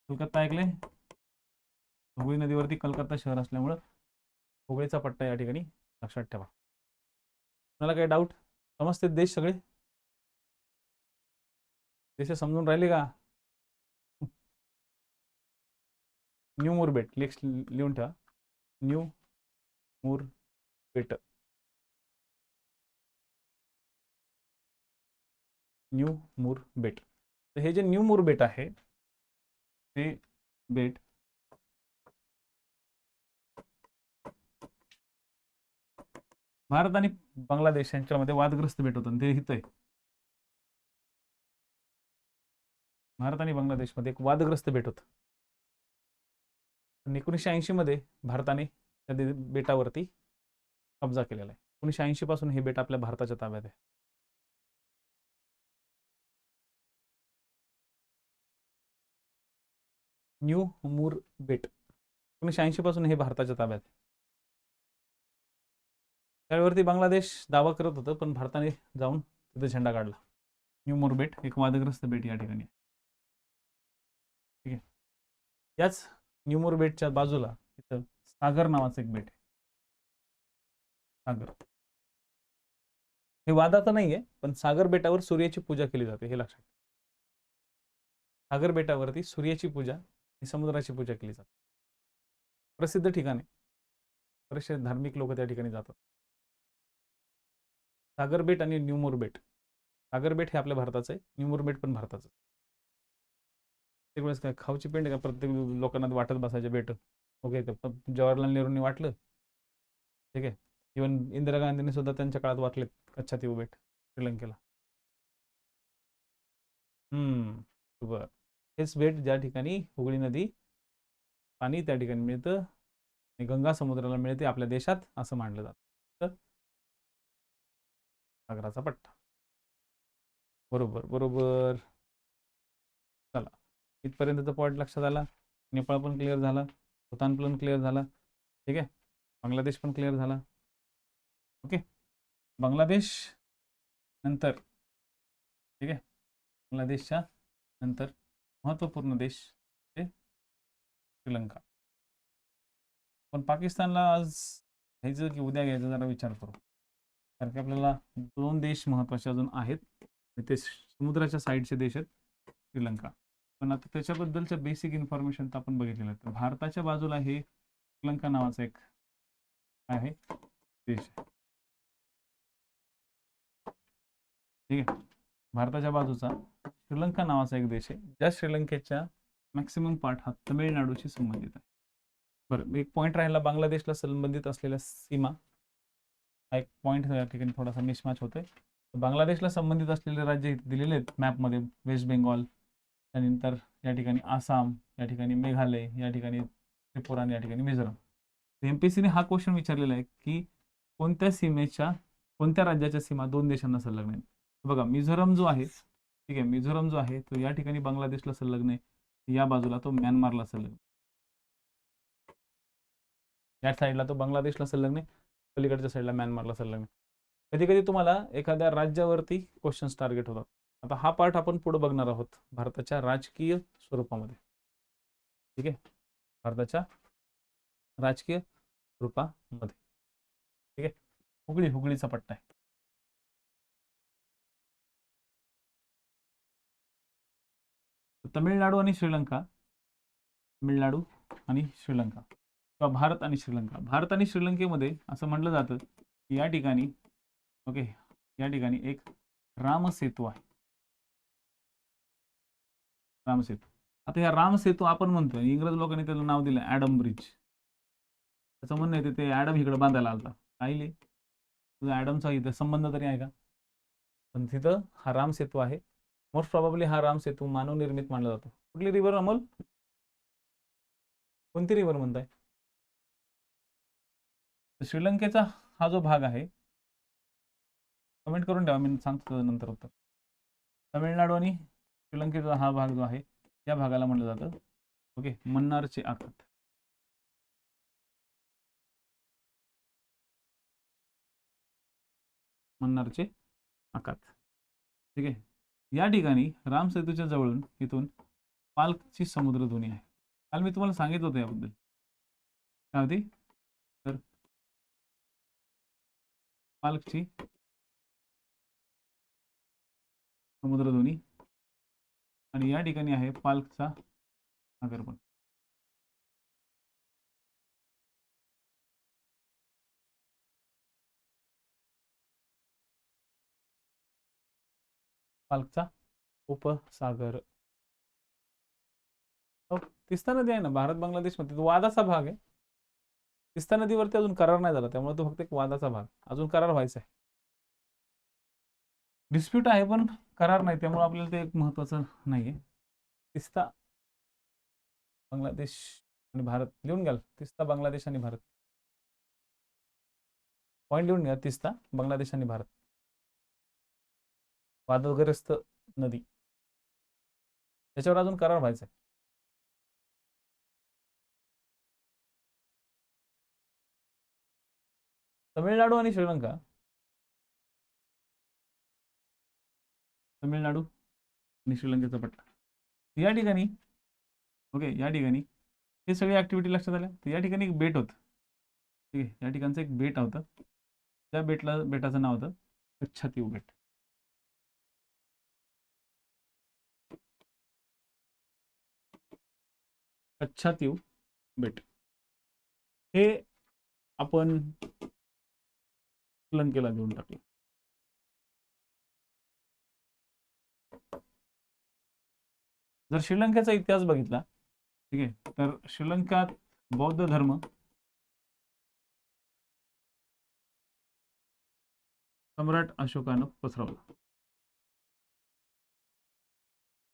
कलकत्ता ऐकले? हुगळी नदीवरती कलकत्ता शहर असल्यामुळं हुगळीचा पट्टा या ठिकाणी लक्षात ठेवा. तुम्हाला काही डाऊट? समजते देश सगळे? देश समजून राहिले का? न्यू मुरबेट लिहून ठेवा. न्यू मुरबेट, न्यू मुरबेट. तर हे जे न्यू मुरबेट आहे ते बेट भारत आणि बांगलादेश यांच्यामध्ये वादग्रस्त बेट होतं. ते इथं आहे. भारत आणि बांगलादेशमध्ये एक वादग्रस्त बेट होतं. 1980 मध्ये भारताने त्या बेटावरती कब्जा केलेला आहे. 1980 पासून हे बेट आपल्या भारताच्या ताब्यात आहे. न्यू मुरबेट 1980 पासून हे भारताच्या ताब्यात आहे. त्यावरती बांगलादेश दावा करत होतं, पण भारताने जाऊन तिथे झेंडा काढला. न्यू मुरबेट एक वादग्रस्त बेट या ठिकाणी. ठीक आहे. याच न्यू मुरबेटच्या बाजूला इथं सागर नावाचं एक बेट आहे. सागर हे वादाचं नाहीये, पण सागर बेटावर सूर्याची पूजा केली जाते, हे लक्षात. सागर बेटावरती सूर्याची पूजा आणि समुद्राची पूजा केली जाते. प्रसिद्ध ठिकाण आहे. बरेचसे धार्मिक लोक त्या ठिकाणी जातात. सागर बेट आणि न्यू मुरबेट. सागर बेट हे आपल्या भारताचं आहे, न्यू मुरबेट पण भारताचं. प्रत्येक वेळेस काय खाऊची पेंड का प्रत्येक लोकांना वाटत बसायचे भेट. ओके, तर जवाहरलाल नेहरूंनी वाटलं. ठीक आहे. इवन इंदिरा गांधींनी सुद्धा त्यांच्या काळात वाटले कच्छातीव बेट श्रीलंकेला. बरं. हेच बेट ज्या ठिकाणी हुगळी नदी पाणी त्या ठिकाणी मिळतं आणि गंगा समुद्राला मिळते आपल्या देशात असं मानलं जातं. सागराचा पट्टा. बरोबर बरोबर. चला, इथपर्यंतचा पॉईंट लक्षात आला. नेपाळ पण क्लिअर झाला, भूतान पण क्लिअर झाला. ठीक आहे, बांगलादेश पण क्लिअर झाला. ओके, बांगलादेश नंतर. ठीक आहे, बांगलादेशच्या नंतर महत्त्वपूर्ण देश हे श्रीलंका. पण पाकिस्तानला आज घ्यायचं की उद्या घ्यायचं जरा विचार करू, कारण की आपल्याला 2 देश महत्त्वाचे अजून आहेत. ते समुद्राच्या साईडचे देश आहेत श्रीलंका. पण आता त्याच्याबद्दलच्या बेसिक इन्फॉर्मेशन तर आपण बघितलेलं आहे. भारताच्या बाजूला हे श्रीलंका नावाचा एक आहे देश आहे. ठीक आहे, भारताच्या बाजूचा श्रीलंका नावाचा एक देश आहे, ज्या श्रीलंकेच्या मॅक्सिमम पार्ट हा तमिळनाडूशी संबंधित आहे. बरं, एक पॉईंट राहिला बांगलादेशला संबंधित असलेल्या सीमा. हा एक पॉईंट या ठिकाणी थोडासा मिसमॅच होतोय. बांगलादेशला संबंधित असलेले राज्य इथे दिलेले आहेत मॅपमध्ये. वेस्ट बेंगॉल, त्यानंतर या ठिकाणी आसाम, या ठिकाणी मेघालय, या ठिकाणी त्रिपुरा आणि या ठिकाणी मिझोराम. एमपीसीने हा क्वेश्चन विचारलेला आहे की कोणत्या राज्याच्या सीमा 2 देशांना संलग्न आहेत. बघा, मिझोराम जो आहे, ठीक आहे, मिझोराम जो आहे तो या ठिकाणी बांगलादेशला संलग्न आहे. या बाजूला तो म्यानमारला संलग्न, या साईडला तो बांगलादेशला संलग्न आहे, पलीकडच्या साईडला म्यानमारला संलग्न. कधी कधी तुम्हाला एखाद्या राज्यावरती क्वेश्चन्स टार्गेट होतात. आता हा पार्ट आपण पुढे बघणार आहोत भारताच्या राजकीय स्वरूपामध्ये. ठीक आहे, भारताच्या राजकीय स्वरूपामध्ये. ठीक आहे, हुगळीचा पट्टा आहे. तमिळनाडू आणि श्रीलंका, तमिळनाडू आणि श्रीलंका किंवा भारत आणि श्रीलंका. भारत आणि श्रीलंकेमध्ये असं म्हटलं जातं की या ठिकाणी, ओके, या ठिकाणी एक रामसेतू आहे. रामसेतू. आता या रामसेतू आपण म्हणतोय, इंग्रज लोकांनी त्याला नाव दिलं ॲडम ब्रिज. त्याचं म्हणणं आहे ते ॲडम इकडे बांधायला आलता. पाहिले तुझा ॲडमचा इथं संबंध तरी आहे का? पण तिथं हा रामसेतू आहे. मोस्ट प्रॉबेबली हा रामसेतू मानवनिर्मित मानला जातो. कुठली रिव्हर अमोल? कोणती रिव्हर म्हणताय? श्रीलंकेचा हा जो भाग आहे, कमेंट करून ठेवा, मी सांगतो नंतर उत्तर. तमिळनाडू आणि श्रीलंकेचा हा भाग जो आहे, या भागाला म्हणलं जातं, ओके, मन्नारचे आखात. मन्नारचे आखात. ठीक आहे, या ठिकाणी रामसेतूच्या जवळून इथून पाल्कची समुद्रधुनी आहे. काल मी तुम्हाला सांगितलं होतं याबद्दल. काय होती? तर पाल्कची समुद्रधुनी आणि या ठिकाणी आहे पाल्कचा सागर पण. पाल्कचा उपसागर. तिस्ता नदी आहे ना भारत बांगलादेशमध्ये, तो वादाचा भाग आहे. तिस्ता नदीवरती अजून करार नाही झाला, त्यामुळे तो फक्त एक वादाचा भाग, अजून करार व्हायचा आहे. डिस्प्यूट आहे पण करार नाही, त्यामुळे आपल्याला ते एक महत्वाचं नाहीये. तिस्ता बांगलादेश आणि भारत लिहून घ्याल. तिस्ता बांगलादेश आणि भारत. पॉईंट लिहून घ्या. तिस्ता बांगलादेश आणि भारत, वादग्रस्त नदी, त्याच्यावर अजून करार व्हायचा आहे. तमिळनाडू आणि श्रीलंका, तमिळनाडू आणि श्रीलंकेचा पट्टा या ठिकाणी. ओके, या ठिकाणी हे सगळी ऍक्टिव्हिटी लक्षात आल्या. तर या ठिकाणी एक बेट होतं. ठीक आहे, या ठिकाणचं एक बेट होतं. त्या बेटाचं नाव होतं कच्छातीव बेट. कच्छातीव बेट हे आपण श्रीलंकेला देऊन टाकलं. जर श्रीलंकेचा इतिहास बघितला, ठीक आहे, तर श्रीलंकेत बौद्ध धर्म सम्राट अशोकानं पसरवला.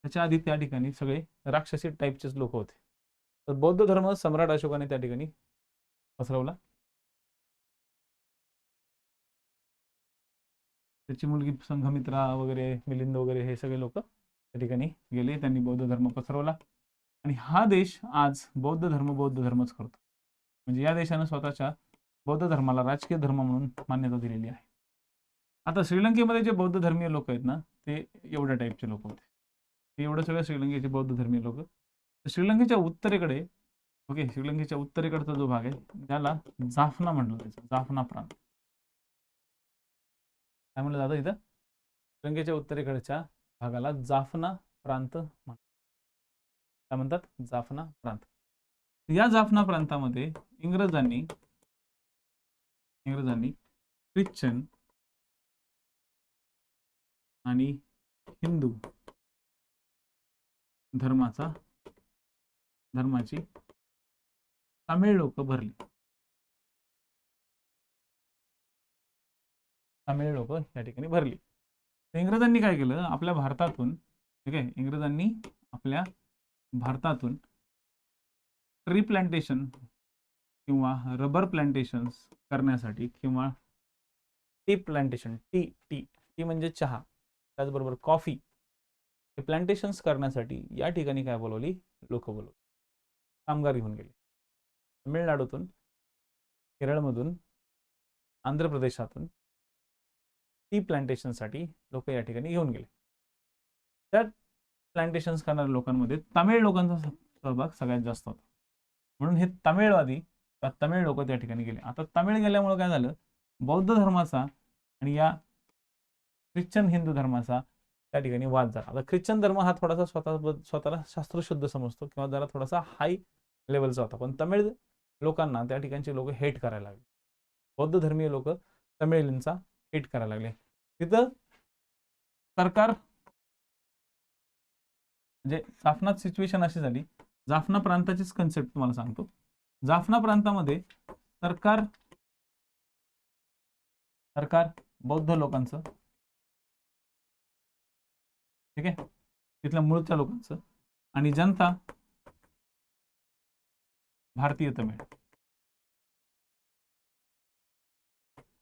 त्याच्या आधी त्या ठिकाणी सगळे राक्षसी टाईपचेच लोक होते. तर बौद्ध धर्म सम्राट अशोकाने त्या ठिकाणी पसरवला. त्याची मुलगी संघमित्रा वगैरे, मिलिंद वगैरे हे सगळे लोक त्या ठिकाणी गेले, त्यांनी बौद्ध धर्म पसरवला. आणि हा देश आज बौद्ध धर्मच करतो. म्हणजे या देशानं स्वतःच्या बौद्ध धर्माला राजकीय धर्म म्हणून मान्यता दिलेली आहे. आता श्रीलंकेमध्ये जे बौद्ध धर्मीय लोक आहेत ना, ते एवढ्या टाईपचे लोक होते. एवढं सगळं श्रीलंकेचे बौद्ध धर्मीय लोक. श्रीलंकेच्या उत्तरेकडे, ओके, श्रीलंकेच्या उत्तरेकडचा जो भाग आहे त्याला जाफना म्हटलं जायचं, जाफना प्रांत. काय म्हणलं जातं इथं? श्रीलंकेच्या उत्तरेकडच्या भागाला जाफना प्रांत म्हणतात. काय म्हणतात? जाफना प्रांत. या जाफना प्रांतामध्ये इंग्रजांनी ख्रिश्चन आणि हिंदू धर्माची तामिळ लोक भरली. तामिळ लोक या ठिकाणी भरली. इंग्रजांनी काय केलं, आपल्या भारतातून, ठीक आहे, इंग्रजांनी आपल्या भारतातून ट्री प्लांटेशन किंवा रबर प्लांटेशन्स करण्यासाठी, किंवा टी प्लांटेशन, टी म्हणजे चहा, त्याचबरोबर कॉफी, हे प्लांटेशन्स करण्यासाठी या ठिकाणी काय बोलवली, लोक बोलवली, कामगार घेऊन गेले. तमिळनाडूतून, केरळमधून, आंध्र प्रदेशातून टी प्लांटेशनसाठी लोक या ठिकाणी घेऊन गेले. त्या प्लांटेशन्स करणाऱ्या लोकांमध्ये तामिळ लोकांचा सहभाग सगळ्यात जास्त होता. म्हणून हे तामिळवादी, तमिळ लोक त्या ठिकाणी गेले. आता तमिळ गेल्यामुळे काय झालं, बौद्ध धर्माचा आणि या ख्रिश्चन हिंदू धर्माचा त्या ठिकाणी वाद झाला. आता ख्रिश्चन धर्म हा थोडासा स्वतःला शास्त्रशुद्ध समजतो किंवा जरा थोडासा हाय लेवलचा होता, पण तमिळ लोकांना त्या ठिकाणचे लोक हेट करायला लागले. बौद्ध धर्मीय लोक तमिळींचा हेट करायला लागले. तिथं सरकार, म्हणजे जाफनात सिच्युएशन अशी झाली, जाफना प्रांताचीच कन्सेप्ट तुम्हाला सांगतो. जाफना प्रांतामध्ये सरकार बौद्ध लोकांचं, ठीक आहे, तिथल्या मूळच्या लोकांचं, आणि जनता भारतीय तमिळ.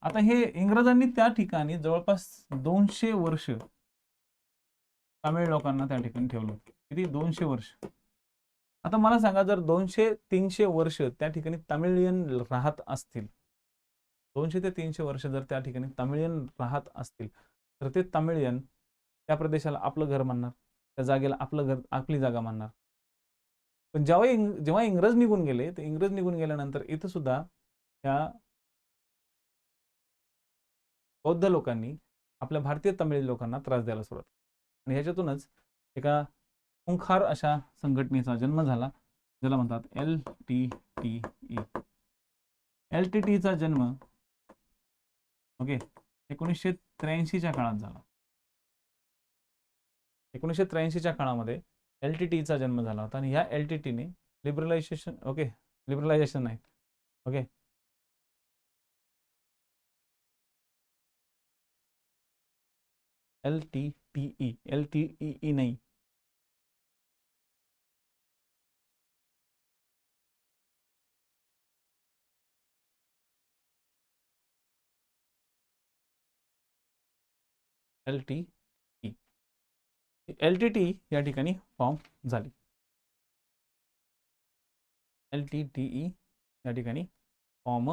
आता हे इंग्रजांनी त्या ठिकाणी जवळपास 200 वर्ष तमिळ लोकांना त्या ठिकाणी ठेवलं. किती? 200 वर्ष. आता मला सांगा, जर 200-300 वर्ष त्या ठिकाणी तमिळियन राहत असतील, 200 ते 300 वर्ष जर त्या ठिकाणी तमिळियन राहत असतील, तर ते तमिळियन त्या प्रदेशाला आपलं घर मानणार, त्या जागेला आपलं घर, आपली जागा मानणार. पण जेव्हा इंग्रज निघून गेले, तर इंग्रज निघून गेल्यानंतर इथं सुद्धा त्या बौद्ध लोकांनी आपल्या भारतीय तमिळ लोकांना त्रास द्यायला सुरुवात. आणि ह्याच्यातूनच एका खुंखार अशा संघटनेचा जन्म झाला, ज्याला म्हणतात LTTE. LTTEचा जन्म, ओके, 1983च्या काळात झाला. 1983च्या काळामध्ये LTTEचा जन्म झाला होता. आणि या LTTEने लिबरलायझेशन नाही, ओके, LTTE नाही, LTTE या ठिकाणी फॉर्म झाली. LTTE या ठिकाणी फॉर्म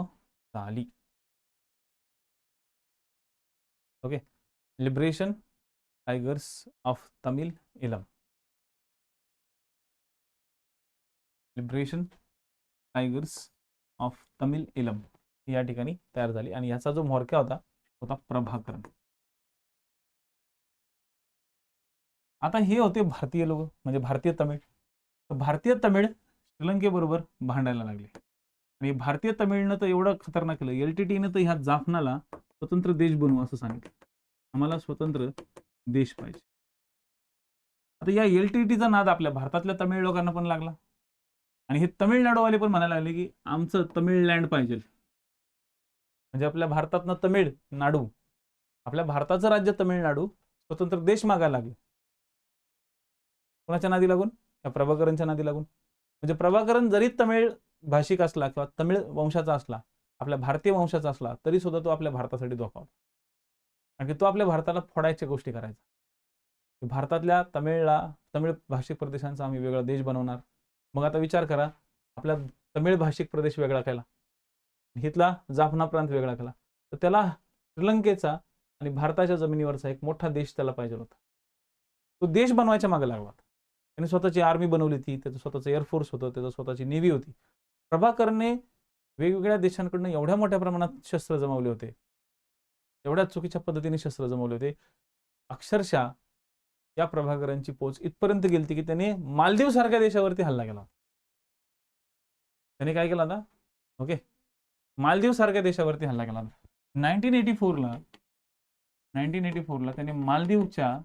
झाली. Okay, Liberation Tigers of Tamil Eelam. Liberation Tigers of Tamil इलम या ठिकाणी तयार झाली. आणि याचा जो म्होरक्या होता प्रभाकरन. आता हे होते भारतीय लोक, म्हणजे भारतीय तमिळ. भारतीय तमिळ श्रीलंकेबरोबर भांडायला लागले. आणि भारतीय तमिळनं तर एवढं खतरनाक केलं, LTTEनं तर ह्या जाफनाला स्वतंत्र देश बनवू असं सांगितलं. आम्हाला स्वतंत्र देश पाहिजे. आता या LTTचा नाद आपल्या भारतातल्या तमिळ लोकांना पण लागला आणि हे तमिळनाडूवाले पण म्हणायला लागले की आमचं तमिळलँड पाहिजे. म्हणजे आपल्या भारतातनं तमिळनाडू, आपल्या भारताचं राज्य तमिळनाडू स्वतंत्र देश मागायला लागले. कोणाच्या नादी लागून? या प्रभाकरनच्या नादी लागून. म्हणजे प्रभाकरन जरी तमिळ भाषिक असला किंवा तमिळ वंशाचा असला, आपल्या भारतीय वंशाचा असला, तरी सुद्धा तो आपल्या भारतासाठी धोका होता. कारण की तो आपल्या भारताला फोडायच्या गोष्टी करायचा. भारतातल्या तमिळ भाषिक प्रदेशांचा आम्ही वेगळा देश बनवणार. मग आता विचार करा, आपला तमिळ भाषिक प्रदेश वेगळा केला, हितला जाफना प्रांत वेगळा केला, तर त्याला श्रीलंकेचा आणि भारताच्या जमिनीवरचा एक मोठा देश त्याला पाहिजे होता. तो देश बनवायच्या मागे लागला. त्याने स्वतःची आर्मी बनवली होती, त्याचं स्वतःचं एअरफोर्स होतं, त्याचं स्वतःची नेव्ही होती. प्रभाकरने वेगवेगळ्या देशांकडून एवढ्या मोठ्या प्रमाणात शस्त्र जमवले होते, एवढ्या चुकीच्या पद्धतीने शस्त्र जमवले होते, अक्षरशः या प्रभाकरांची पोच इथपर्यंत गेली की त्याने मालदीव सारख्या देशावरती हल्ला केला. त्याने काय केला आता? ओके, मालदीव सारख्या देशावरती हल्ला केला. 1984 ला त्याने मालदीवच्या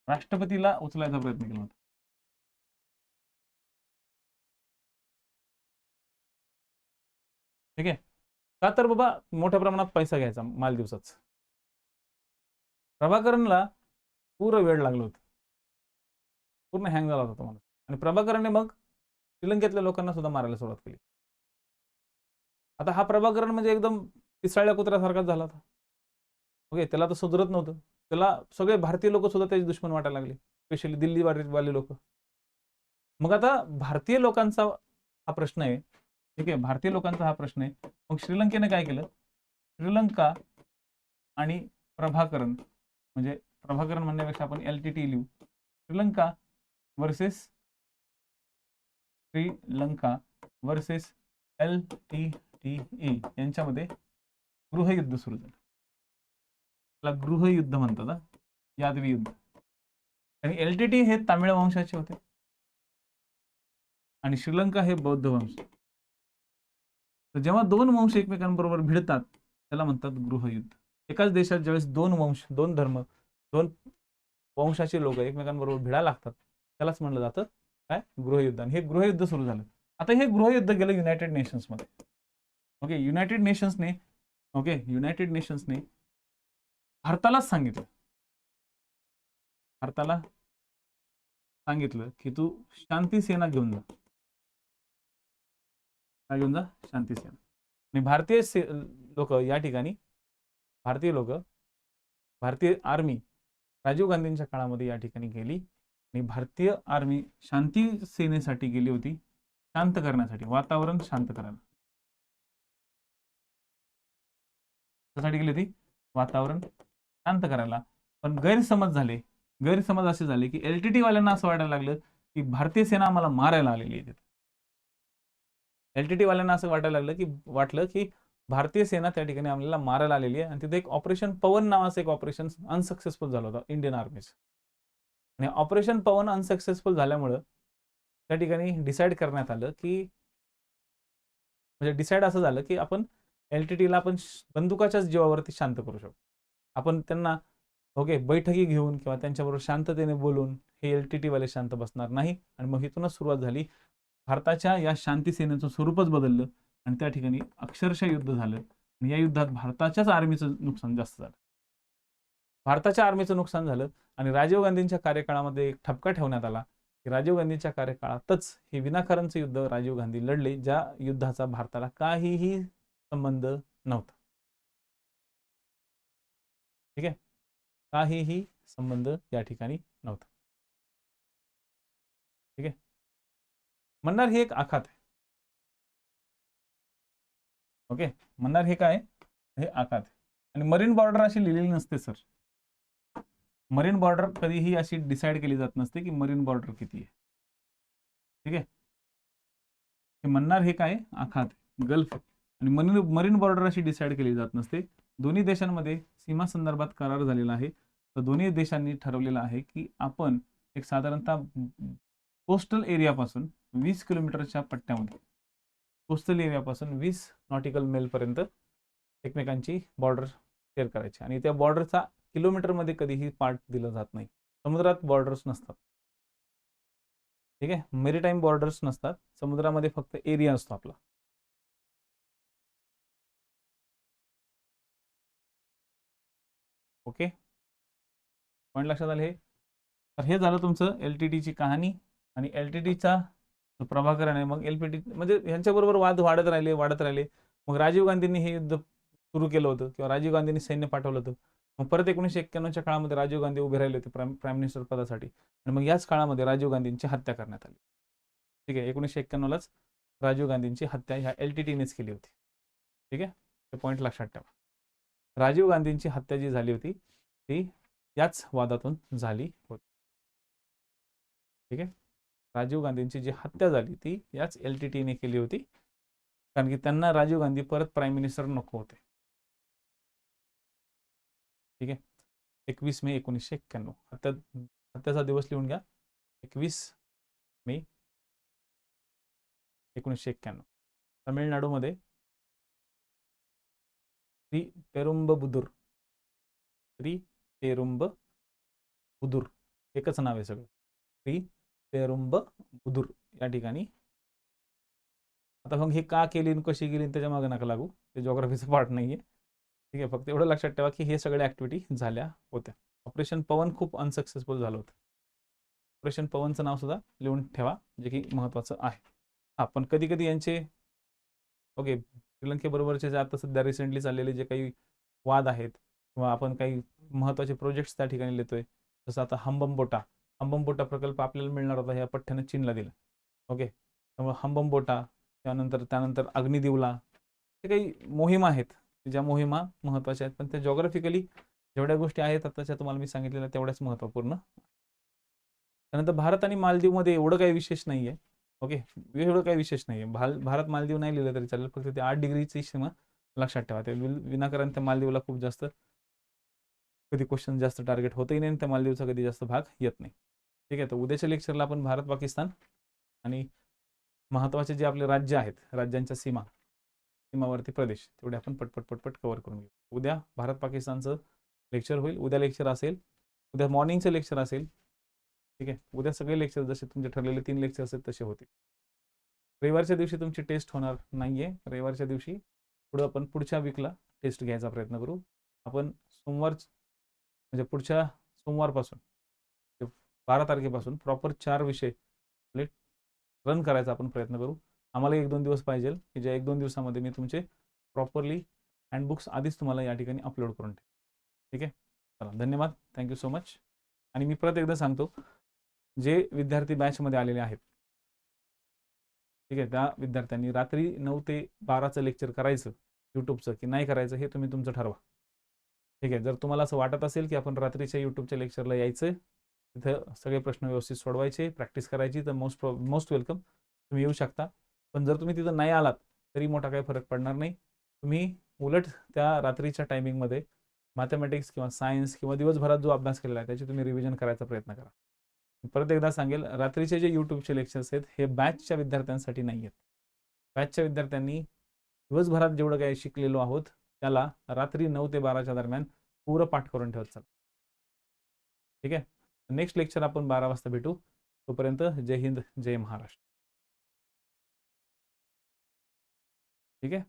राष्ट्रपतीला उचलायचा प्रयत्न केला होता. ठीक आहे, का तर बाबा मोठ्या प्रमाणात पैसा घ्यायचा मालदीवचाच. प्रभाकरनला पूर्ण वेळ लागलं होतं, पूर्ण हँग झाला होता माणूस. आणि प्रभाकरनने मग श्रीलंकेतल्या लोकांना सुद्धा मारायला सुरुवात केली. आता हा प्रभाकरन म्हणजे एकदम पिसाळ्या कुत्र्यासारखाच झाला होता. ओके, त्याला तर सुधरत नव्हतं. त्याला सगळे भारतीय लोक सुद्धा त्याचे दुश्मन वाटायला लागले, स्पेशली दिल्लीवाले लोक. मग आता भारतीय लोकांचा हा प्रश्न आहे. ठीक आहे, भारतीय लोकांचा हा प्रश्न आहे. मग श्रीलंकेने काय केलं? श्रीलंका आणि प्रभाकरन, म्हणजे प्रभाकरन म्हणण्यापेक्षा आपण LTT लिहू, श्रीलंका वर्सेस LTTE यांच्यामध्ये गृहयुद्ध सुरू झालं. त्याला गृहयुद्ध म्हणतात, यादवी युद्ध. आणि LTT हे तामिळ वंशाचे होते आणि श्रीलंका हे बौद्ध वंश. तर जेव्हा दोन वंश एकमेकांबरोबर भिडतात त्याला म्हणतात गृहयुद्ध. एकाच देशात ज्यावेळेस दोन वंश, दोन धर्म, दोन वंशाचे लोक एकमेकांबरोबर भिडायला लागतात त्यालाच म्हणलं जातं काय? गृहयुद्ध. आणि हे गृहयुद्ध सुरू झालं. आता हे गृहयुद्ध गेलं युनायटेड नेशन्समध्ये. ओके, युनायटेड नेशन्सने भारतालाच सांगितलं, की तू शांती सेना घेऊन जा. काय घेऊन जा? शांती सेना. आणि भारतीय लोक या ठिकाणी, भारतीय आर्मी राजीव गांधींच्या काळामध्ये या ठिकाणी गेली आणि भारतीय आर्मी शांती सेनेसाठी गेली होती, शांत करण्यासाठी, वातावरण शांत करायला. त्यासाठी गेली होती वातावरण शांत करायला. पण गैरसमज असे झाले की LTT वाल्यांना असं वाटायला लागलं की भारतीय सेना आम्हाला मारायला आलेली आहे. LTT वाल्यांना असं वाटलं की भारतीय सेना त्या ठिकाणी आम्हाला मारायला आलेली आहे. आणि तिथे एक ऑपरेशन पवन नावाचं एक ऑपरेशन अनसक्सेसफुल झालं होतं इंडियन आर्मीचं. आणि ऑपरेशन पवन अनसक्सेसफुल झाल्यामुळं त्या ठिकाणी डिसाईड करण्यात आलं की, म्हणजे डिसाईड असं झालं की आपण LTTला आपण बंदुकाच्याच जीवावरती शांत करू शकतो. आपण त्यांना ओके बैठकी घेऊन किंवा त्यांच्याबरोबर शांततेने बोलून हे LTT वाले शांत बसणार नाही. आणि मग इथूनच सुरुवात झाली. भारताच्या या शांती सेनेचं स्वरूपच बदललं आणि त्या ठिकाणी अक्षरशः युद्ध झालं. आणि या युद्धात भारताच्याच आर्मीचं नुकसान जास्त झालं. भारताच्या आर्मीचं नुकसान झालं आणि राजीव गांधींच्या कार्यकाळामध्ये एक ठपका ठेवण्यात आला की राजीव गांधींच्या कार्यकाळातच हे विनाकारणचं युद्ध राजीव गांधी लढले, ज्या युद्धाचा भारताला काहीही संबंध नव्हता. ठीक आहे, काहीही संबंध या ठिकाणी नव्हता. ठीक आहे, मन्नार ही एक आखात आहे. ओके, मन्नार हे काय? हे आखात आहे. आणि मरीन बॉर्डर अशी लिहिलेली नसते सर. मरीन बॉर्डर कधीही अशी डिसाईड केली जात नसते की मरीन बॉर्डर किती आहे. ठीक आहे, मन्नार हे काय? आखात, गल्फ. आणि मरीन बॉर्डर अशी डिसाईड केली जात नसते. दोन्ही देशांमध्ये सीमा संदर्भात करार झालेला आहे. तर दोन्ही देशांनी ठरवलेलं आहे की आपण एक साधारणतः कोस्टल एरियापासून 20 किलोमीटरच्या पट्ट्यामध्ये, कोस्टल एरियापासून 20 नॉटिकल मेल पर्यंत एकमेकांची बॉर्डर शेअर करायची. आणि त्या बॉर्डरचा किलोमीटरमध्ये कधीही पार्ट दिला जात नाही. समुद्रात बॉर्डर्स नसतात. ठीक आहे, मेरीटाईम बॉर्डर्स नसतात, समुद्रामध्ये फक्त एरिया असतो आपला. ओके, पॉईंट लक्षात आले हे. तर हे झालं तुमचं LTTची कहाणी. आणि LTTचा प्रभाकर आहे, मग LPT म्हणजे यांच्याबरोबर वाद वाढत राहिले. मग राजीव गांधींनी हे युद्ध सुरू केलं होतं किंवा राजीव गांधींनी सैन्य पाठवलं होतं. मग परत 1991च्या काळामध्ये राजीव गांधी उभे राहिले होते प्राईम मिनिस्टर पदासाठी. आणि मग याच काळामध्ये राजीव गांधींची हत्या करण्यात आली. ठीक आहे, 1991लाच राजीव गांधींची हत्या ह्या LTTनेच केली होती. ठीक आहे, हे पॉईंट लक्षात ठेवा. राजीव गांधींची हत्या जी झाली होती ती याच वादातून झाली होती. ठीक आहे, राजीव गांधींची जी हत्या झाली ती याच LTTने केली होती, कारण की त्यांना राजीव गांधी परत प्राईम मिनिस्टर नको होते. ठीक आहे, 21 मे 1991 हत्याचा दिवस लिहून घ्या, 21 मे 1991. तमिळनाडूमध्ये श्री पेरुंबबुदूर, श्री पेरुंबबुदूर एकच नाव आहे सगळं, श्री पेरुंबबुदूर या ठिकाणी. आता मग हे का केली आणि कशी केली त्याच्या मागे नका लागू, ते जॉग्राफीचं पार्ट नाहीये. ठीक आहे, फक्त एवढं लक्षात ठेवा की हे सगळ्या ऍक्टिव्हिटी झाल्या होत्या. ऑपरेशन पवन खूप अनसक्सेसफुल झालं होतं. ऑपरेशन पवनचं नाव सुद्धा लिहून ठेवा, जे की महत्वाचं आहे. हा, पण कधी कधी यांचे ओके श्रीलंकेबरोबरचे जे आता सध्या रिसेंटली चाललेले जे काही वाद आहेत किंवा आपण काही महत्वाचे प्रोजेक्ट्स त्या ठिकाणी लिहितोय, जसं आता हंबमबोटा प्रकल्प आपल्याला मिळणार होता, ह्या पठ्ठ्यानं चीनला दिला. ओके, त्यामुळे हंबमबोटा, त्यानंतर अग्निदिवला, हे काही मोहिमा आहेत, ज्या मोहिमा महत्वाच्या आहेत, पण त्या जॉग्राफिकली जेवढ्या गोष्टी आहेत आताच्या तुम्हाला मी सांगितलेल्या तेवढ्याच महत्त्वपूर्ण. त्यानंतर भारत आणि मालदीवमध्ये एवढं काही विशेष नाहीये. ओके, एवढं काही विशेष नाहीये. भारत मालदीव नाही लिहिलं तरी चालेल, फक्त ते 8 डिग्रीची सीमा लक्षात ठेवा. ते विनाकारण त्या मालदीवला खूप जास्त कधी क्वेश्चन जास्त टार्गेट होतही नाही, त्या मालदीवचा कधी जास्त भाग येत नाही. ठीक आहे, तर उद्याच्या लेक्चरला आपण भारत पाकिस्तान आणि महत्वाचे जे आपले राज्य आहेत, राज्यांच्या सीमावर्ती प्रदेश तेवढे आपण पटपट कव्हर करून घेऊ. उद्या भारत पाकिस्तानचं लेक्चर होईल, उद्या लेक्चर असेल, उद्या मॉर्निंगचं लेक्चर असेल. ठीक आहे, उद्या सगळे लेक्चर जसे तुमचे ठरलेले 3 लेक्चर आहेत तसे होतील. रविवारच्या दिवशी तुमची टेस्ट होणार नाहीये. रविवारच्या दिवशी पुढे आपण पुढच्या वीकला टेस्ट घ्यायचा प्रयत्न करू. आपण म्हणजे पुढच्या सोमवारपासून 12 तारखेपासून प्रॉपर 4 विषय रन करायचा आपण प्रयत्न करू. आम्हाला 1-2 दिवस पाहिजे, की ज्या 1-2 दिवसामध्ये मी तुमचे प्रॉपरली हँडबुक्स आधीच तुम्हाला या ठिकाणी अपलोड करून ठेव. ठीक आहे, चला धन्यवाद, थँक्यू सो मच. आणि मी परत एकदा सांगतो, जे विद्यार्थी बॅचमध्ये आलेले आहेत, ठीक आहे, त्या विद्यार्थ्यांनी रात्री 9 ते 12चं लेक्चर करायचं यूट्यूबचं की नाही करायचं हे तुम्ही तुमचं ठरवा. ठीक आहे, जर तुम्हाला असं वाटत असेल की आपण रात्रीच्या यूट्यूबच्या लेक्चरला यायचं, तिथं सगळे प्रश्न व्यवस्थित सोडवायचे, प्रॅक्टिस करायची, तर मोस्ट वेलकम, तुम्ही येऊ शकता. पण जर तुम्ही तिथं नाही आलात तरी मोठा काही फरक पडणार नाही. तुम्ही उलट त्या रात्रीच्या टायमिंगमध्ये मॅथमॅटिक्स किंवा सायन्स किंवा दिवसभरात जो अभ्यास केलेला आहे त्याची तुम्ही रिव्हिजन करायचा प्रयत्न करा. परत एकदा सांगेल, रात्रीचे जे यूट्यूबचे लेक्चर्स आहेत हे बॅचच्या विद्यार्थ्यांसाठी नाही आहेत. बॅचच्या विद्यार्थ्यांनी दिवसभरात जेवढं काही शिकलेलो आहोत त्याला रात्री 9 ते 12च्या दरम्यान पुरं पाठ करून ठेवत चला. ठीक आहे, नेक्स्ट लेक्चर आपण 12 वाजता भेटू. तोपर्यंत जय हिंद, जय महाराष्ट्र. ठीक आहे.